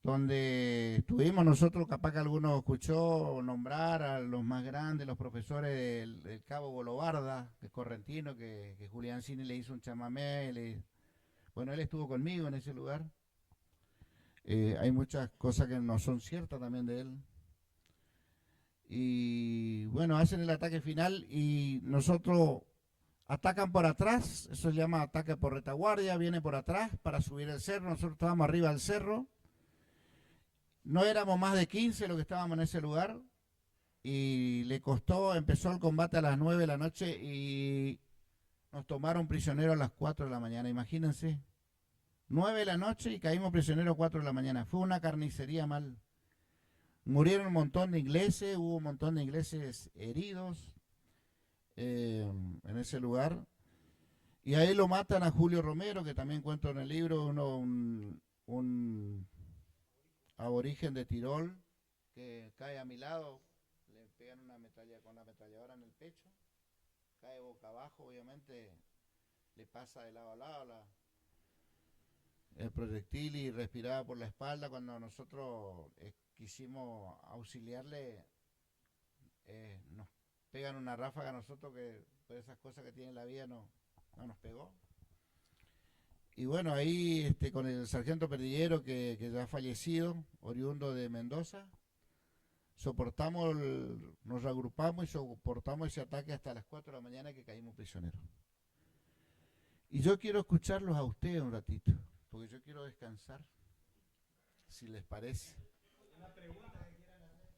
[SPEAKER 3] donde estuvimos nosotros, capaz que alguno escuchó nombrar a los más grandes, los profesores del Cabo Golobarda, que es correntino, que Julián Cini le hizo un chamamé, bueno, él estuvo conmigo en ese lugar. Hay muchas cosas que no son ciertas también de él. Y bueno, hacen el ataque final y nosotros atacan por atrás, eso se llama ataque por retaguardia, viene por atrás para subir el cerro, nosotros estábamos arriba del cerro, no éramos más de 15 los que estábamos en ese lugar, y empezó el combate a las 9 de la noche y nos tomaron prisioneros a las 4 de la mañana, imagínense, 9 de la noche y caímos prisioneros a 4 de la mañana, fue una carnicería mal. Murieron un montón de ingleses, hubo un montón de ingleses heridos en ese lugar. Y ahí lo matan a Julio Romero, que también cuento en el libro, un aborigen de Tirol, que cae a mi lado, le pegan con la ametralladora en el pecho, cae boca abajo, obviamente le pasa de lado a lado el proyectil y respiraba por la espalda. Cuando nosotros quisimos auxiliarle, nos pegan una ráfaga a nosotros, que por esas cosas que tiene la vida no nos pegó. Y bueno, ahí con el sargento Perdillero, que ya ha fallecido, oriundo de Mendoza, nos reagrupamos y soportamos ese ataque hasta las 4 de la mañana, que caímos prisioneros. Y yo quiero escucharlos a ustedes un ratito, porque yo quiero descansar, si les parece.
[SPEAKER 1] Una pregunta que quieran hacer.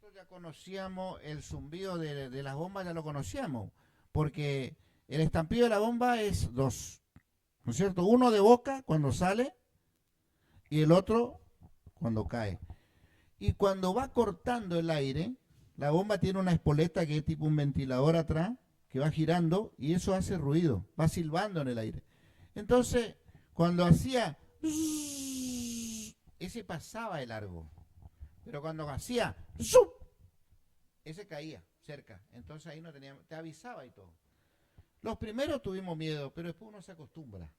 [SPEAKER 3] nosotros ya conocíamos el zumbido de las bombas, ya lo conocíamos, porque el estampido de la bomba es dos, ¿no es cierto? Uno de boca cuando sale y el otro cuando cae. Y cuando va cortando el aire, la bomba tiene una espoleta que es tipo un ventilador atrás, que va girando y eso hace ruido, va silbando en el aire. Entonces, cuando hacía, ese pasaba de largo. Pero cuando hacía, ese caía cerca. Entonces ahí no tenía, te avisaba y todo. Los primeros tuvimos miedo, pero después uno se acostumbra.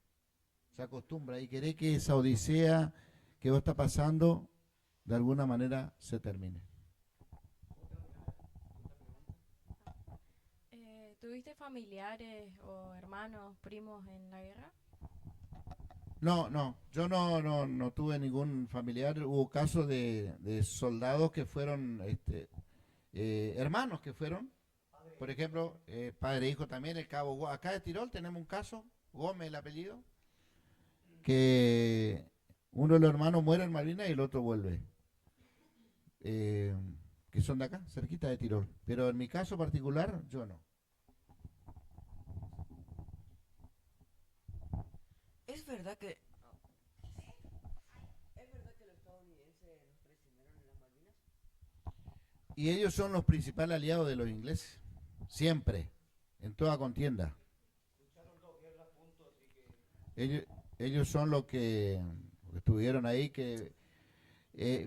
[SPEAKER 3] Se acostumbra y quiere que esa odisea que vos está pasando, de alguna manera se termine.
[SPEAKER 4] ¿Tuviste familiares o hermanos, primos en la guerra?
[SPEAKER 3] No, yo no tuve ningún familiar. Hubo casos de soldados que fueron, hermanos que fueron. Por ejemplo, padre e hijo también, el cabo. Acá de Tirol tenemos un caso, Gómez el apellido, que uno de los hermanos muere en Malvinas y el otro vuelve. Que son de acá, cerquita de Tirol. Pero en mi caso particular, yo no.
[SPEAKER 5] ¿Es verdad que los estadounidenses nos traicionaron en las Malvinas?
[SPEAKER 3] Y ellos son los principales aliados de los ingleses. Siempre, en toda contienda. Ellos son los que estuvieron ahí, que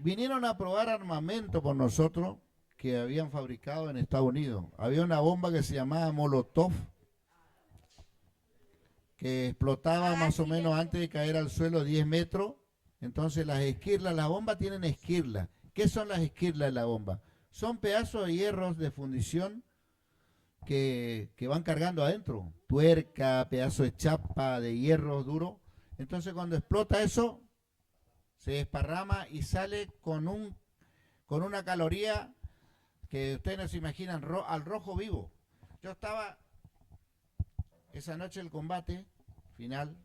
[SPEAKER 3] vinieron a probar armamento por nosotros que habían fabricado en Estados Unidos. Había una bomba que se llamaba Molotov, que explotaba más o menos antes de caer al suelo 10 metros. Entonces las esquirlas, las bombas tienen esquirlas. ¿Qué son las esquirlas de la bomba? Son pedazos de hierros de fundición que van cargando adentro. Tuerca, pedazos de chapa, de hierro duro. Entonces cuando explota eso, se desparrama y sale con una caloría que ustedes no se imaginan, al rojo vivo. Yo estaba esa noche del combate final,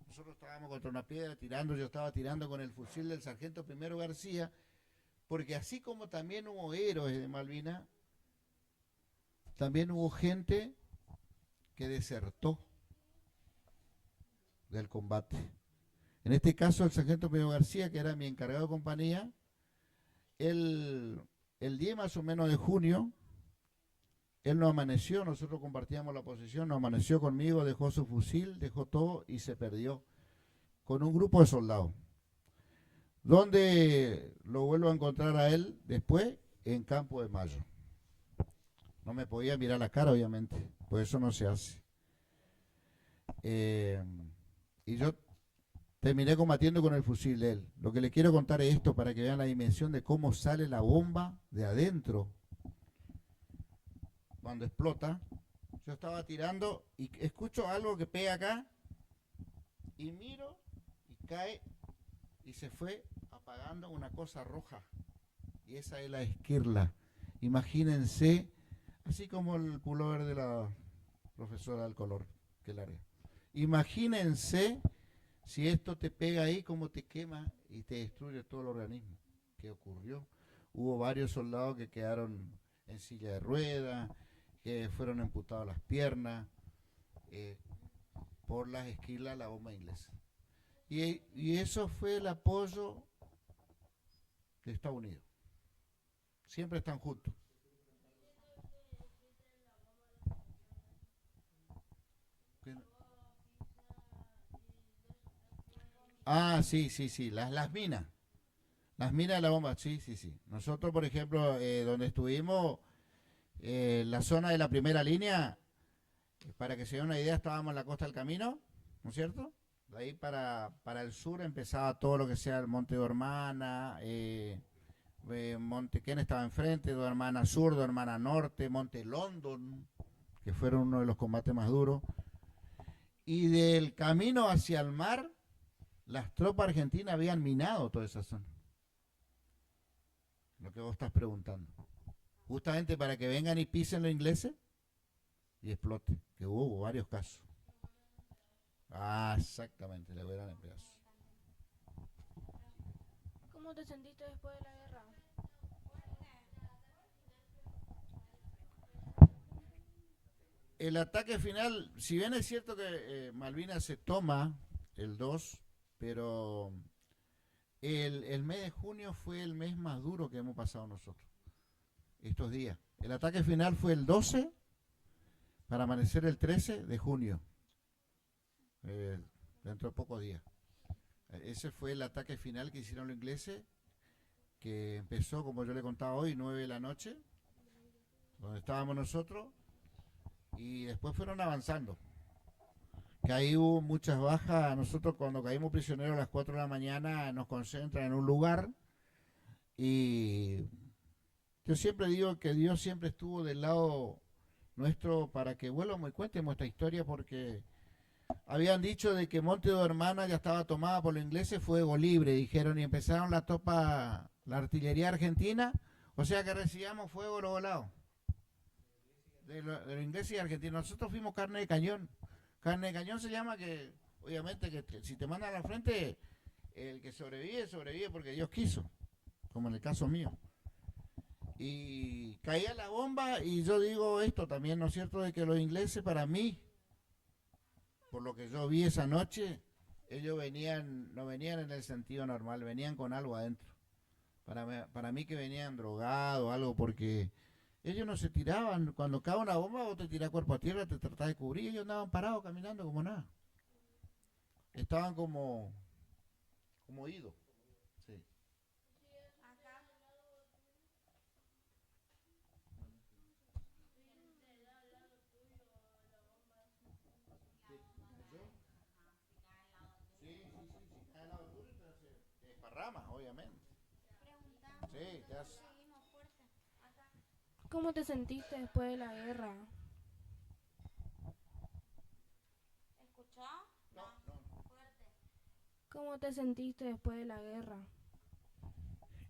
[SPEAKER 3] nosotros estábamos contra una piedra tirando, yo estaba tirando con el fusil del sargento Primero García, porque así como también hubo héroes de Malvinas, también hubo gente que desertó del combate. En este caso el sargento Primero García, que era mi encargado de compañía, el 10 más o menos de junio, él no amaneció, nosotros compartíamos la posición, no amaneció conmigo, dejó su fusil, dejó todo y se perdió con un grupo de soldados. ¿Dónde lo vuelvo a encontrar a él después? En Campo de Mayo. No me podía mirar la cara, obviamente, pues eso no se hace. Y yo terminé combatiendo con el fusil de él. Lo que le quiero contar es esto para que vean la dimensión de cómo sale la bomba de adentro. Cuando explota, yo estaba tirando y escucho algo que pega acá y miro y cae y se fue apagando una cosa roja. Y esa es la esquirla. Imagínense, así como el pullover de la profesora del color que larga. Imagínense si esto te pega ahí, cómo te quema y te destruye todo el organismo. ¿Qué ocurrió? Hubo varios soldados que quedaron en silla de ruedas, que fueron amputados las piernas por las esquirlas de la bomba inglesa. Y eso fue el apoyo de Estados Unidos. Siempre están juntos. Ah, sí, las minas. Las minas de la bomba, sí. Nosotros, por ejemplo, donde estuvimos, la zona de la primera línea, para que se den una idea, estábamos en la costa del Camino, ¿no es cierto? De ahí para el sur empezaba todo lo que sea el Monte Dormana, Monte Ken estaba enfrente, Dormana Sur, Dormana Norte, Monte London, que fueron uno de los combates más duros. Y del camino hacia el mar, las tropas argentinas habían minado toda esa zona. Lo que vos estás preguntando. Justamente para que vengan y pisen los ingleses y explote, que hubo varios casos. Ah, exactamente, le hubieran en pedazos.
[SPEAKER 4] ¿Cómo te sentiste después de la guerra?
[SPEAKER 3] el ataque final, si bien es cierto que Malvinas se toma el 2, pero el mes de junio fue el mes más duro que hemos pasado nosotros, estos días. El ataque final fue el 12 para amanecer el 13 de junio, dentro de pocos días. Ese fue el ataque final que hicieron los ingleses, que empezó, como yo le contaba hoy, 9 de la noche, donde estábamos nosotros, y después fueron avanzando. Que ahí hubo muchas bajas. Nosotros cuando caímos prisioneros a las 4 de la mañana nos concentran en un lugar, y yo siempre digo que Dios siempre estuvo del lado nuestro para que vuelvamos y cuentemos esta historia, porque habían dicho de que Monte de Hermana ya estaba tomada por los ingleses, fuego libre, dijeron, y empezaron la artillería argentina, o sea que recibíamos fuego de los lados, de los ingleses y argentinos. Nosotros fuimos carne de cañón. Carne de cañón se llama que, obviamente, que si te mandan al frente, el que sobrevive, sobrevive porque Dios quiso, como en el caso mío. Y caía la bomba, y yo digo esto también, ¿no es cierto?, de que los ingleses, para mí, por lo que yo vi esa noche, ellos no venían en el sentido normal, venían con algo adentro. Para mí que venían drogados, algo, porque ellos no se tiraban. Cuando cae una bomba, vos te tirás cuerpo a tierra, te tratás de cubrir. Ellos andaban parados, caminando como nada. Estaban como idos. Sí. Si cae al lado tuyo, te desparrama, obviamente. Sí, te hace.
[SPEAKER 6] ¿Cómo te sentiste después de la guerra? ¿Cómo te sentiste después de la guerra?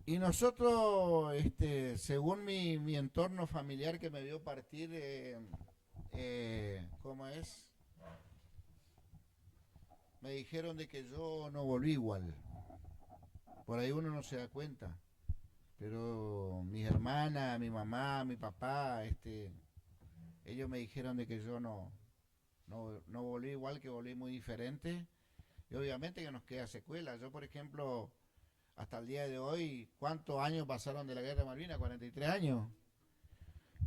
[SPEAKER 3] Y nosotros, según mi entorno familiar que me vio partir, ¿cómo es? Me dijeron de que yo no volví igual. Por ahí uno no se da cuenta. Pero mis hermanas, mi mamá, mi papá, ellos me dijeron de que yo no volví igual, que volví muy diferente. Y obviamente que nos queda secuela. Yo, por ejemplo, hasta el día de hoy, ¿cuántos años pasaron de la guerra de Malvinas? 43 años.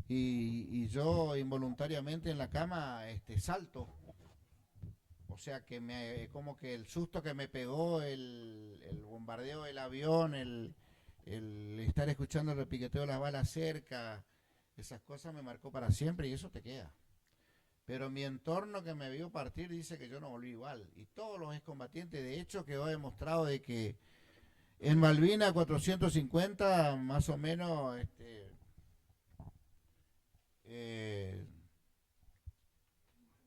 [SPEAKER 3] Y yo involuntariamente en la cama salto. O sea que como que el susto que me pegó, el bombardeo del avión, el estar escuchando el repiqueteo de las balas cerca, esas cosas me marcó para siempre, y eso te queda. Pero mi entorno que me vio partir dice que yo no volví igual. Y todos los excombatientes, de hecho, quedó demostrado de que en Malvinas 450, más o menos,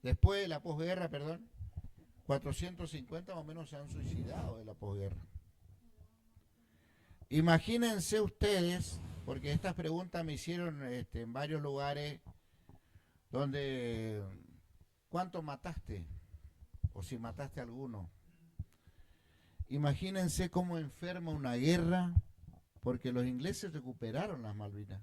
[SPEAKER 3] después de la posguerra, 450 más o menos se han suicidado de la posguerra. Imagínense ustedes, porque estas preguntas me hicieron en varios lugares, donde ¿cuántos mataste? O si mataste a alguno. Imagínense cómo enferma una guerra, porque los ingleses recuperaron las Malvinas.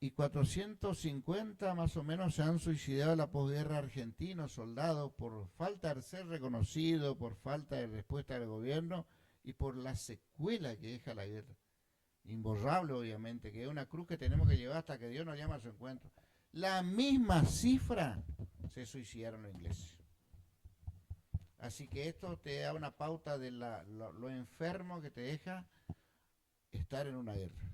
[SPEAKER 3] Y 450 más o menos se han suicidado en la posguerra argentinos, soldados, por falta de ser reconocidos, por falta de respuesta del gobierno y por la secuela que deja la guerra. Imborrable, obviamente, que es una cruz que tenemos que llevar hasta que Dios nos llame a su encuentro. La misma cifra se suicidaron los ingleses. Así que esto te da una pauta de lo enfermo que te deja estar en una guerra.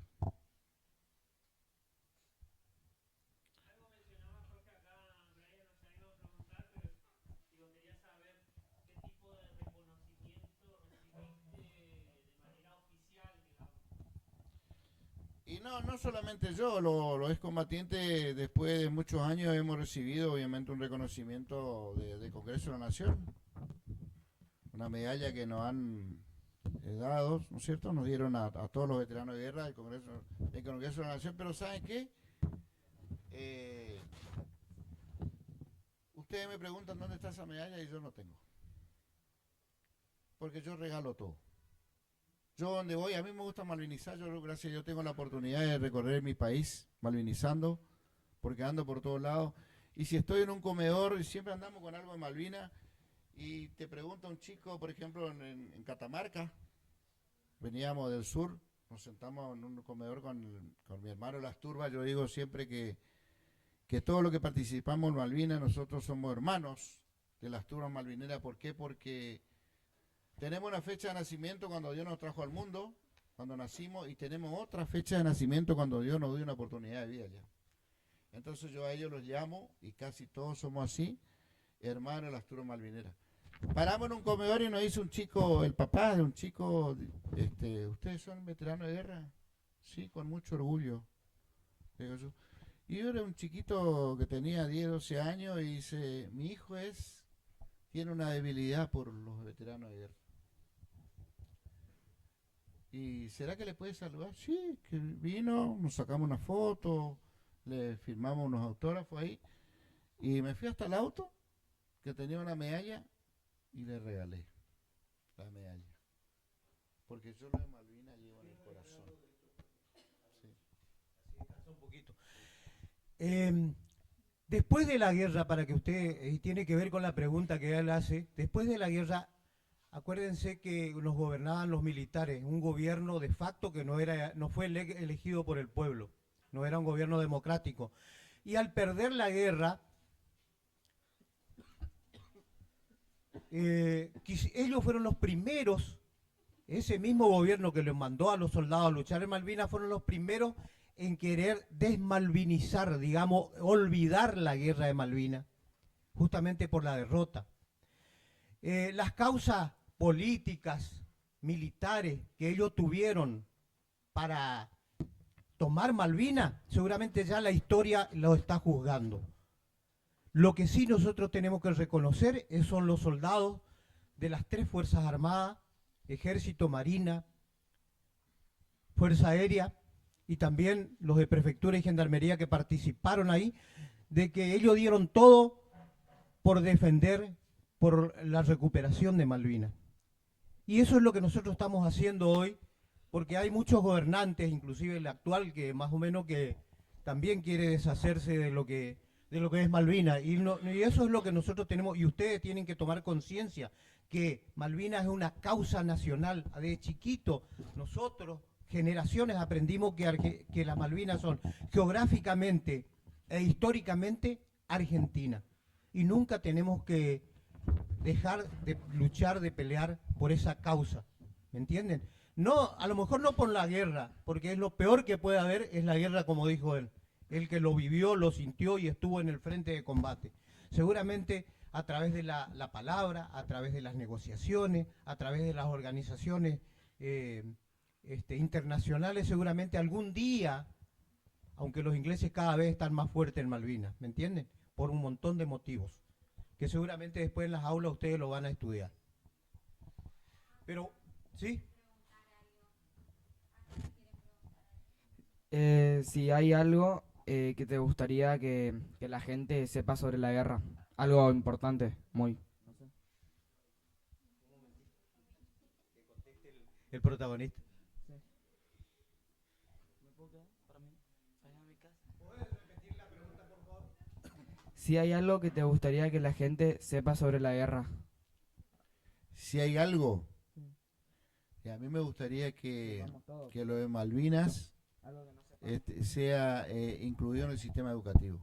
[SPEAKER 3] Y no solamente yo, los excombatientes, después de muchos años hemos recibido obviamente un reconocimiento del Congreso de la Nación, una medalla que nos han dado, ¿no es cierto? Nos dieron a todos los veteranos de guerra del Congreso de la Nación, pero ¿saben qué? Ustedes me preguntan dónde está esa medalla y yo no tengo, porque yo regalo todo. Yo donde voy, a mí me gusta malvinizar, gracias a Dios tengo la oportunidad de recorrer mi país malvinizando, porque ando por todos lados. Y si estoy en un comedor, y siempre andamos con algo de Malvinas, y te pregunta un chico, por ejemplo, en Catamarca, veníamos del sur, nos sentamos en un comedor con mi hermano Las Turbas, yo digo siempre que todo lo que participamos en Malvinas, nosotros somos hermanos de las Turbas Malvineras. ¿Por qué? Porque tenemos una fecha de nacimiento cuando Dios nos trajo al mundo, cuando nacimos, y tenemos otra fecha de nacimiento cuando Dios nos dio una oportunidad de vida ya. Entonces yo a ellos los llamo, y casi todos somos así, hermanos de las Turbas Malvineras. Paramos en un comedor y nos dice un chico, el papá de un chico, ¿ustedes son veteranos de guerra? Sí, con mucho orgullo. Digo yo. Y yo era un chiquito que tenía 10, 12 años y dice, mi hijo tiene una debilidad por los veteranos de guerra. ¿Y será que le puede saludar? Sí, que vino, nos sacamos una foto, le firmamos unos autógrafos ahí, y me fui hasta el auto, que tenía una medalla, y le regalé la medalla. Porque yo lo de Malvinas llevo en el corazón. Sí.
[SPEAKER 2] Un poquito. Después de la guerra, para que usted, y tiene que ver con la pregunta que él hace, después de la guerra, acuérdense que nos gobernaban los militares, un gobierno de facto que no fue elegido por el pueblo, no era un gobierno democrático. Y al perder la guerra, ellos fueron los primeros, ese mismo gobierno que les mandó a los soldados a luchar en Malvinas, fueron los primeros en querer desmalvinizar, digamos, olvidar la guerra de Malvinas, justamente por la derrota. Las causas políticas, militares que ellos tuvieron para tomar Malvinas, seguramente ya la historia lo está juzgando. Lo que sí nosotros tenemos que reconocer son los soldados de las 3 Fuerzas Armadas, Ejército, Marina, Fuerza Aérea, y también los de Prefectura y Gendarmería que participaron ahí, de que ellos dieron todo por defender, por la recuperación de Malvinas. Y eso es lo que nosotros estamos haciendo hoy, porque hay muchos gobernantes, inclusive el actual, que más o menos que también quiere deshacerse de lo que es Malvinas. Y eso es lo que nosotros tenemos, y ustedes tienen que tomar conciencia, que Malvinas es una causa nacional. De chiquito, nosotros, generaciones, aprendimos que las Malvinas son geográficamente e históricamente Argentina. Y nunca tenemos que dejar de luchar, de pelear por esa causa. ¿Me entienden? No, a lo mejor no por la guerra, porque es lo peor que puede haber, es la guerra, como dijo él. El que lo vivió, lo sintió y estuvo en el frente de combate. Seguramente a través de la palabra, a través de las negociaciones, a través de las organizaciones internacionales, seguramente algún día, aunque los ingleses cada vez están más fuertes en Malvinas, ¿me entienden? Por un montón de motivos, que seguramente después en las aulas ustedes lo van a estudiar. Pero, ¿sí?
[SPEAKER 7] Si hay algo que te gustaría que la gente sepa sobre la guerra, algo importante, muy.
[SPEAKER 2] El protagonista.
[SPEAKER 7] Si hay algo que te gustaría que la gente sepa sobre la guerra.
[SPEAKER 3] Si hay algo, y a mí me gustaría que lo de Malvinas sea incluido en el sistema educativo,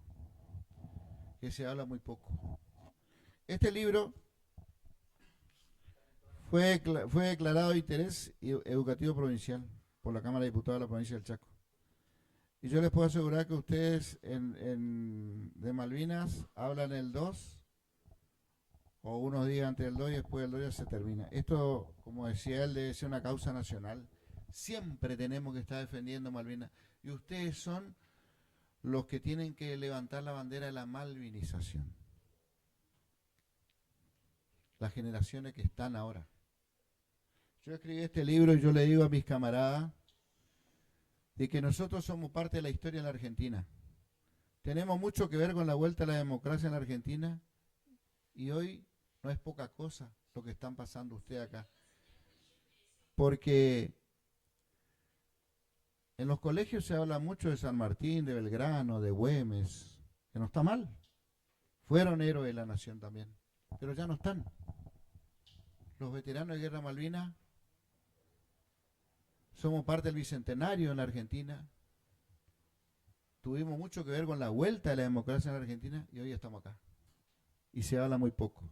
[SPEAKER 3] que se habla muy poco. Este libro fue declarado de interés educativo provincial por la Cámara de Diputados de la provincia del Chaco. Y yo les puedo asegurar que ustedes de Malvinas hablan el 2 o unos días antes del 2 y después del 2 ya se termina. Esto, como decía él, debe ser una causa nacional. Siempre tenemos que estar defendiendo Malvinas. Y ustedes son los que tienen que levantar la bandera de la malvinización. Las generaciones que están ahora. Yo escribí este libro y yo le digo a mis camaradas de que nosotros somos parte de la historia de la Argentina. Tenemos mucho que ver con la vuelta a la democracia en la Argentina y hoy no es poca cosa lo que están pasando ustedes acá. Porque en los colegios se habla mucho de San Martín, de Belgrano, de Güemes, que no está mal. fueron héroes de la nación también, pero ya no están. Los veteranos de Guerra Malvinas somos parte del bicentenario en la Argentina. Tuvimos mucho que ver con la vuelta de la democracia en la Argentina y hoy estamos acá. Y se habla muy poco.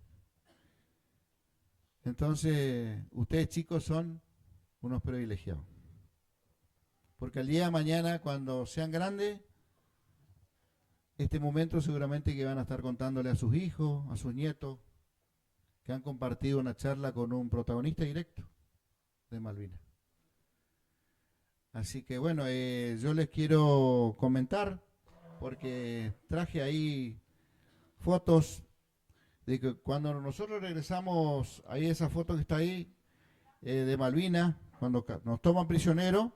[SPEAKER 3] Entonces, ustedes chicos son unos privilegiados. Porque al día de mañana, cuando sean grandes, este momento seguramente que van a estar contándole a sus hijos, a sus nietos, que han compartido una charla con un protagonista directo de Malvinas. Así que bueno, yo les quiero comentar, porque traje ahí fotos de que cuando nosotros regresamos, ahí esa foto que está ahí, de Malvinas, cuando nos toman prisioneros,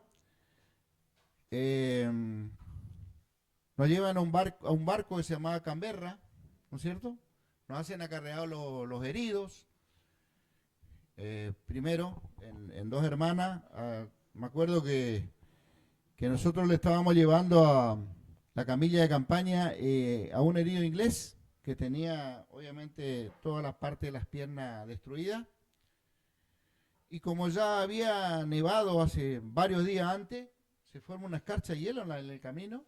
[SPEAKER 3] nos llevan a un barco que se llamaba Canberra, ¿no es cierto? Nos hacen acarreados los heridos, primero en dos hermanas. Me acuerdo que nosotros le estábamos llevando a la camilla de campaña a un herido inglés que tenía obviamente todas las partes de las piernas destruidas. Y como ya había nevado hace varios días antes, se forma una escarcha de hielo en el camino.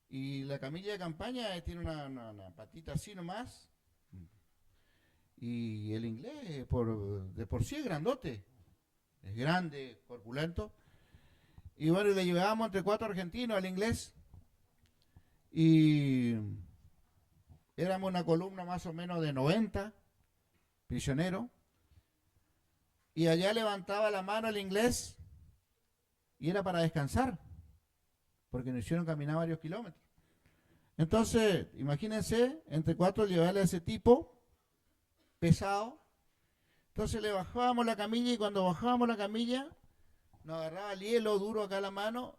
[SPEAKER 3] Y la camilla de campaña tiene una patita así nomás. Y el inglés de por sí es grandote. Es grande, corpulento. Y bueno, le llevábamos entre 4 argentinos al inglés. Y éramos una columna más o menos de 90 prisioneros. Y allá levantaba la mano el inglés y era para descansar, porque nos hicieron caminar varios kilómetros. Entonces, imagínense, entre 4 llevarle a ese tipo pesado. Entonces le bajábamos la camilla y cuando bajábamos la camilla nos agarraba el hielo duro acá en la mano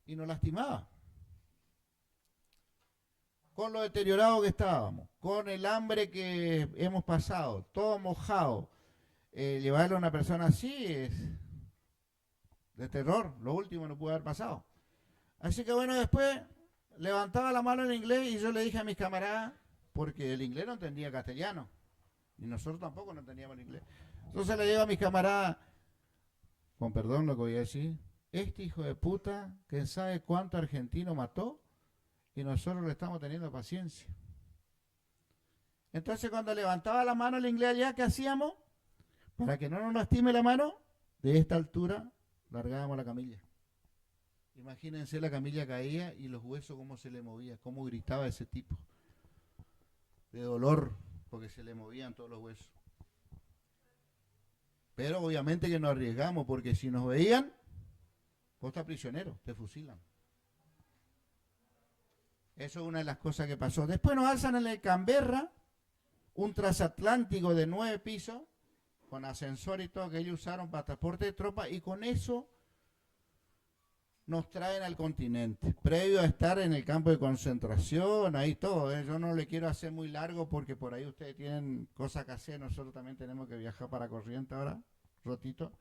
[SPEAKER 3] y nos lastimaba. Con lo deteriorado que estábamos, con el hambre que hemos pasado, todo mojado, llevarle a una persona así es de terror, lo último no pudo haber pasado. Así que bueno, después levantaba la mano en inglés y yo le dije a mis camaradas, porque el inglés no entendía castellano, y nosotros tampoco no entendíamos el inglés. Entonces le digo a mis camaradas, con perdón lo que voy a decir, este hijo de puta, que sabe cuánto argentino mató, y nosotros le estamos teniendo paciencia. Entonces cuando levantaba la mano el inglés allá, ¿qué hacíamos? Para que no nos lastime la mano, de esta altura largábamos la camilla. Imagínense, la camilla caía y los huesos cómo se le movían, cómo gritaba ese tipo de dolor, porque se le movían todos los huesos. Pero obviamente que nos arriesgamos, porque si nos veían, vos estás prisionero, te fusilan. Eso es una de las cosas que pasó. Después nos alzan en el Canberra, un transatlántico de 9 pisos, con ascensor y todo, que ellos usaron para transporte de tropas, y con eso nos traen al continente, previo a estar en el campo de concentración, ahí todo. Yo no le quiero hacer muy largo porque por ahí ustedes tienen cosas que hacer, nosotros también tenemos que viajar para Corrientes ahora, rotito.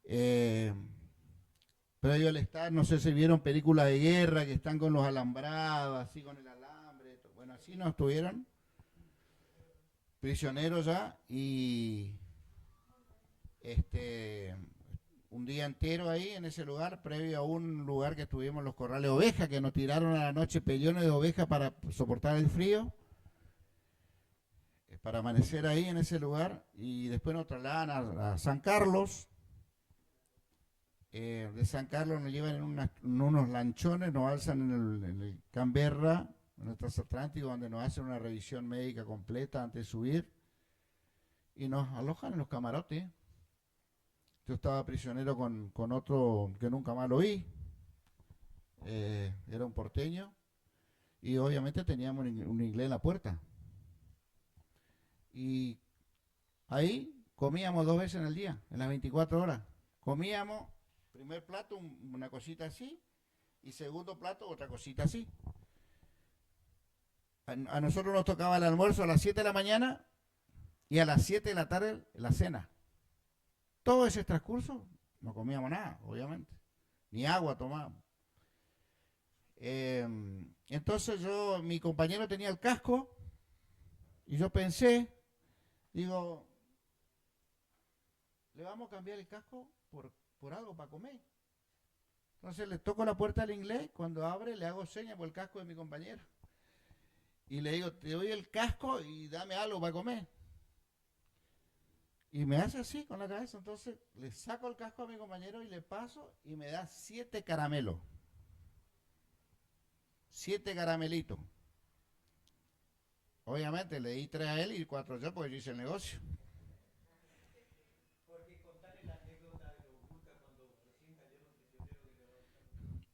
[SPEAKER 3] Previo al estar, no sé si vieron películas de guerra que están con los alambrados, así con el alambre, bueno, así nos tuvieron prisioneros ya, y un día entero ahí en ese lugar, previo a un lugar que estuvimos, los corrales de ovejas, que nos tiraron a la noche pellones de oveja para soportar el frío, para amanecer ahí en ese lugar, y después nos trasladan a San Carlos. De San Carlos nos llevan en unos lanchones, nos alzan en el Canberra, en el transatlántico, donde nos hacen una revisión médica completa antes de subir, y nos alojan en los camarotes. Yo estaba prisionero con otro que nunca más lo vi, era un porteño, y obviamente teníamos un inglés en la puerta. Y ahí comíamos 2 veces en el día, en las 24 horas. Comíamos, primer plato, una cosita así, y segundo plato, otra cosita así. A nosotros nos tocaba el almuerzo a las 7 de la mañana y a las 7 de la tarde la cena. Todo ese transcurso no comíamos nada, obviamente, ni agua tomábamos. Entonces mi compañero tenía el casco Y yo pensé, digo, le vamos a cambiar el casco por algo para comer. Entonces le toco la puerta al inglés, cuando abre le hago señas por el casco de mi compañero. Y le digo, te doy el casco y dame algo para comer. Y me hace así con la cabeza, entonces le saco el casco a mi compañero y le paso y me da 7 caramelos. 7 caramelitos. Obviamente le di 3 a él y 4 yo porque yo hice el negocio.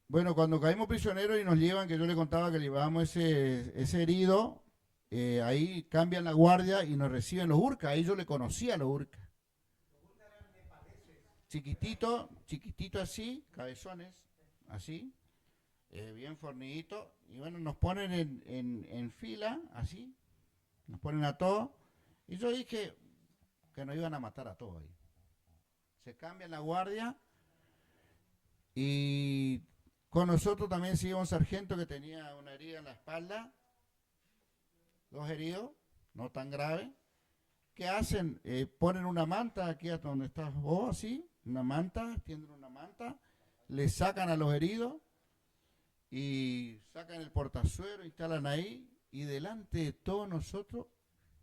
[SPEAKER 3] Bueno, cuando caímos prisioneros y nos llevan, que yo le contaba que llevábamos ese herido, ahí cambian la guardia y nos reciben los Urcas. Ahí yo le conocía a los Urcas. Chiquitito, chiquitito así, cabezones, así, bien forniditos. Y bueno, nos ponen en fila, así, nos ponen a todos. Y yo dije que nos iban a matar a todos ahí. Se cambian la guardia y con nosotros también sigue un sargento que tenía una herida en la espalda, 2 heridos, no tan grave. ¿Qué hacen? Ponen una manta aquí hasta donde estás vos, así, una manta, extienden una manta, le sacan a los heridos y sacan el portazuero, instalan ahí y delante de todos nosotros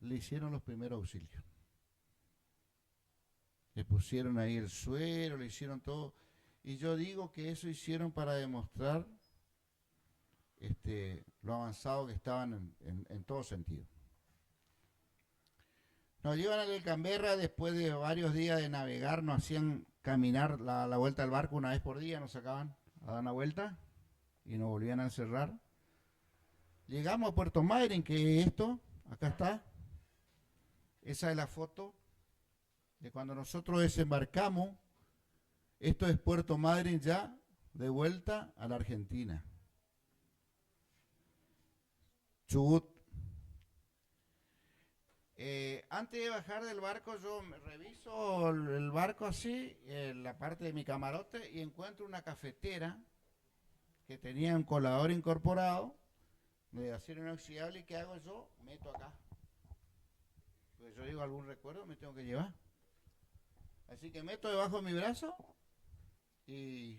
[SPEAKER 3] le hicieron los primeros auxilios. Le pusieron ahí el suero, le hicieron todo. Y yo digo que eso hicieron para demostrar lo avanzado que estaban en todo sentido. Nos llevan al Canberra después de varios días de navegar, nos hacían caminar la vuelta al barco una vez por día, nos sacaban a dar una vuelta y nos volvían a encerrar. Llegamos a Puerto Madryn, que esto, acá está, esa es la foto de cuando nosotros desembarcamos. Esto es Puerto Madryn ya, de vuelta a la Argentina. Chubut. Antes de bajar del barco, yo reviso el barco así, la parte de mi camarote, y encuentro una cafetera que tenía un colador incorporado de acero inoxidable. ¿Y qué hago yo? Meto acá. Pues yo digo, algún recuerdo me tengo que llevar. Así que meto debajo de mi brazo y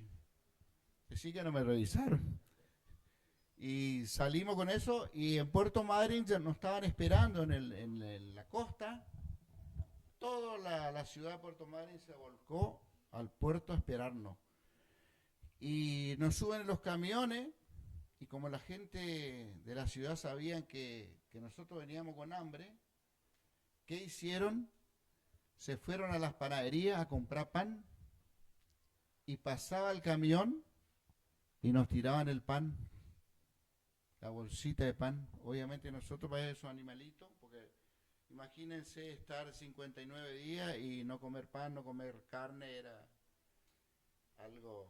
[SPEAKER 3] sí que no me revisaron. Y salimos con eso y en Puerto Madryn ya nos estaban esperando en la costa. Toda la ciudad de Puerto Madryn se volcó al puerto a esperarnos. Y nos suben en los camiones y como la gente de la ciudad sabían que nosotros veníamos con hambre, ¿qué hicieron? Se fueron a las panaderías a comprar pan y pasaba el camión y nos tiraban el pan, la bolsita de pan. Obviamente nosotros para esos animalitos, porque imagínense estar 59 días y no comer pan, no comer carne, era algo,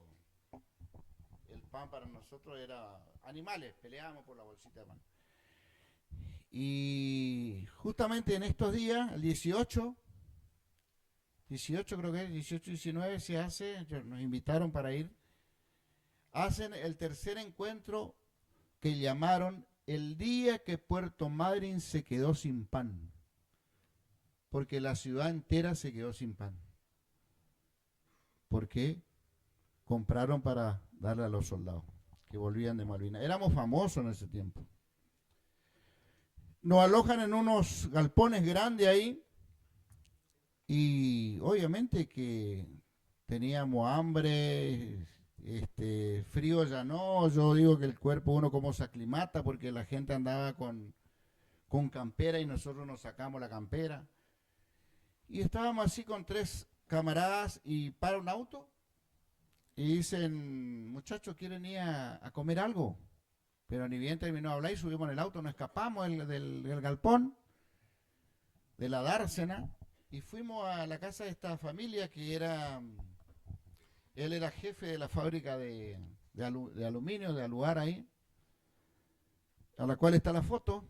[SPEAKER 3] el pan para nosotros era animales, peleábamos por la bolsita de pan. Y justamente en estos días, el 18 creo que es, 18, 19 se hace, nos invitaron para ir, hacen el tercer encuentro que llamaron el día que Puerto Madryn se quedó sin pan, porque la ciudad entera se quedó sin pan. ¿Por qué? Compraron para darle a los soldados que volvían de Malvinas. Éramos famosos en ese tiempo. Nos alojan en unos galpones grandes ahí y obviamente que teníamos hambre, frío ya no. Yo digo que el cuerpo uno como se aclimata porque la gente andaba con campera y nosotros nos sacamos la campera. Y estábamos así con 3 camaradas y para un auto y dicen, muchachos, ¿quieren ir a comer algo? Pero ni bien terminó de hablar y subimos en el auto, nos escapamos del galpón, de la dársena, y fuimos a la casa de esta familia que él era jefe de la fábrica de aluminio, de aluar ahí, a la cual está la foto,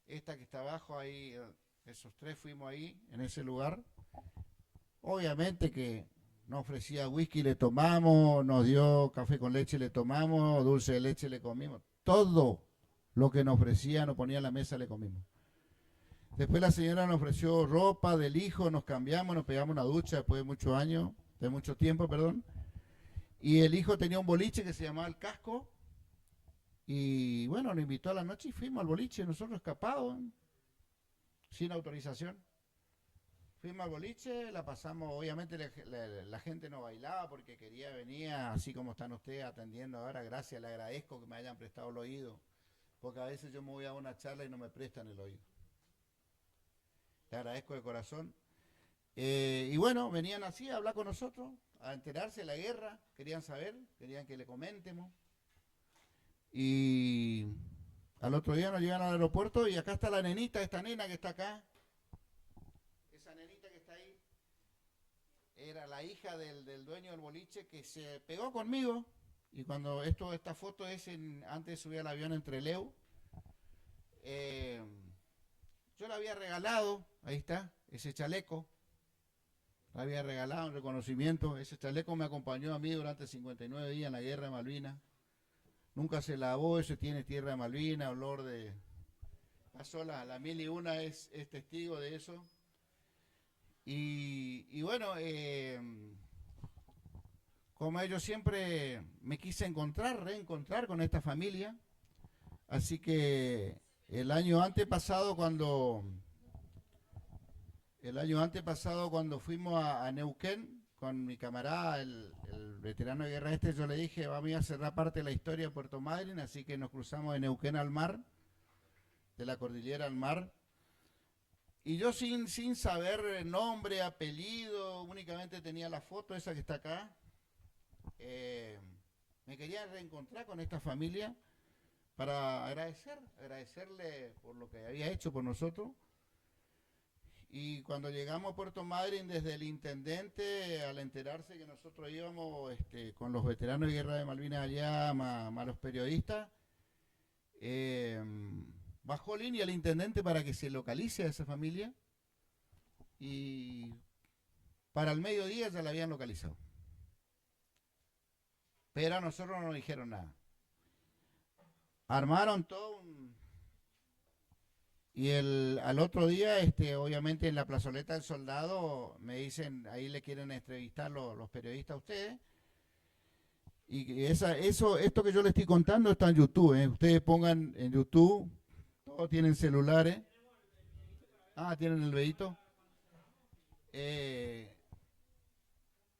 [SPEAKER 3] esta que está abajo ahí, esos 3 fuimos ahí, en ese lugar. Obviamente que nos ofrecía whisky, le tomamos, nos dio café con leche, le tomamos, dulce de leche le comimos, todo. lo que nos ofrecía, nos ponía en la mesa, le comimos. Después la señora nos ofreció ropa del hijo, nos cambiamos, nos pegamos una ducha después de muchos años, de mucho tiempo, perdón. Y el hijo tenía un boliche que se llamaba El Casco. Y bueno, nos invitó a la noche y fuimos al boliche, nosotros escapados, sin autorización. Fuimos al boliche, la pasamos, obviamente la gente no bailaba porque quería venir, así como están ustedes atendiendo ahora, gracias, le agradezco que me hayan prestado el oído, porque a veces yo me voy a una charla y no me prestan el oído. Le agradezco de corazón. Y bueno, venían así a hablar con nosotros, a enterarse de la guerra, querían saber, querían que le comentemos. Y al otro día nos llegan al aeropuerto y acá está la nenita, esta nena que está acá. Esa nenita que está ahí era la hija del dueño del boliche que se pegó conmigo. Y cuando esta foto es antes de subir al avión en Trelew, yo le había regalado, ahí está, ese chaleco. Le había regalado en reconocimiento. Ese chaleco me acompañó a mí durante 59 días en la guerra de Malvinas. Nunca se lavó, eso tiene tierra de Malvinas, olor de... Pasó la 1001, es testigo de eso. Y bueno, como yo siempre me quise reencontrar con esta familia. Así que el año antepasado cuando fuimos a Neuquén, con mi camarada, el veterano de guerra yo le dije, vamos a cerrar parte de la historia de Puerto Madryn, así que nos cruzamos de Neuquén al mar, de la cordillera al mar, y yo sin saber nombre, apellido, únicamente tenía la foto esa que está acá, me quería reencontrar con esta familia para agradecerle por lo que había hecho por nosotros. Y cuando llegamos a Puerto Madryn, desde el intendente, al enterarse que nosotros íbamos con los veteranos de guerra de Malvinas allá, más los periodistas, bajó línea el intendente para que se localice a esa familia y para el mediodía ya la habían localizado. Pero a nosotros no nos dijeron nada. Armaron todo y al otro día, obviamente en la plazoleta del Soldado, me dicen, ahí le quieren entrevistar los periodistas a ustedes. Y esto que yo les estoy contando está en YouTube, ¿eh? Ustedes pongan en YouTube, todos tienen celulares. Ah, ¿tienen el videito?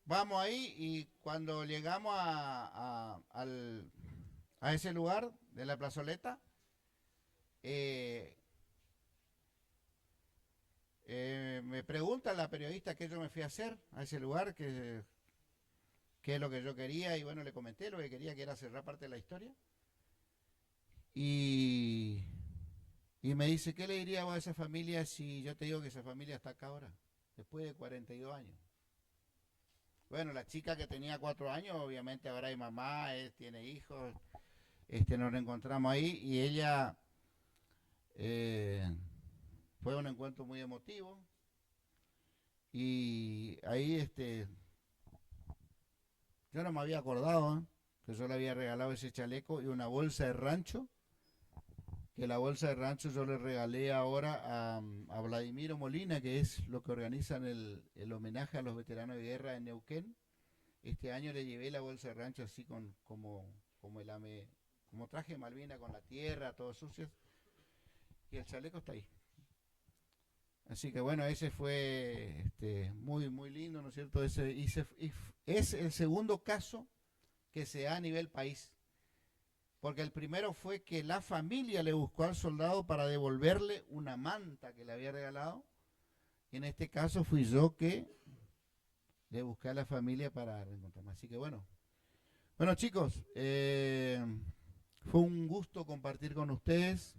[SPEAKER 3] Vamos ahí y cuando llegamos a ese lugar de la plazoleta, me pregunta la periodista qué yo me fui a hacer a ese lugar, qué es lo que yo quería, y bueno, le comenté lo que quería, que era cerrar parte de la historia. Y me dice, ¿qué le diría a esa familia si yo te digo que esa familia está acá ahora, después de 42 años? Bueno, la chica que tenía 4 años, obviamente ahora hay mamá, tiene hijos, nos reencontramos ahí y ella... fue un encuentro muy emotivo y ahí yo no me había acordado que yo le había regalado ese chaleco y una bolsa de rancho, que la bolsa de rancho yo le regalé ahora a Vladimiro Molina, que es lo que organizan el homenaje a los veteranos de guerra en Neuquén. Este año le llevé la bolsa de rancho así como traje de Malvina, con la tierra, todo sucio, y el chaleco está ahí. Así que bueno, ese fue muy, muy lindo, ¿no es cierto? Es el segundo caso que se da a nivel país. Porque el primero fue que la familia le buscó al soldado para devolverle una manta que le había regalado. Y en este caso fui yo que le busqué a la familia para reencontrarme. Así que bueno. Bueno, chicos, fue un gusto compartir con ustedes.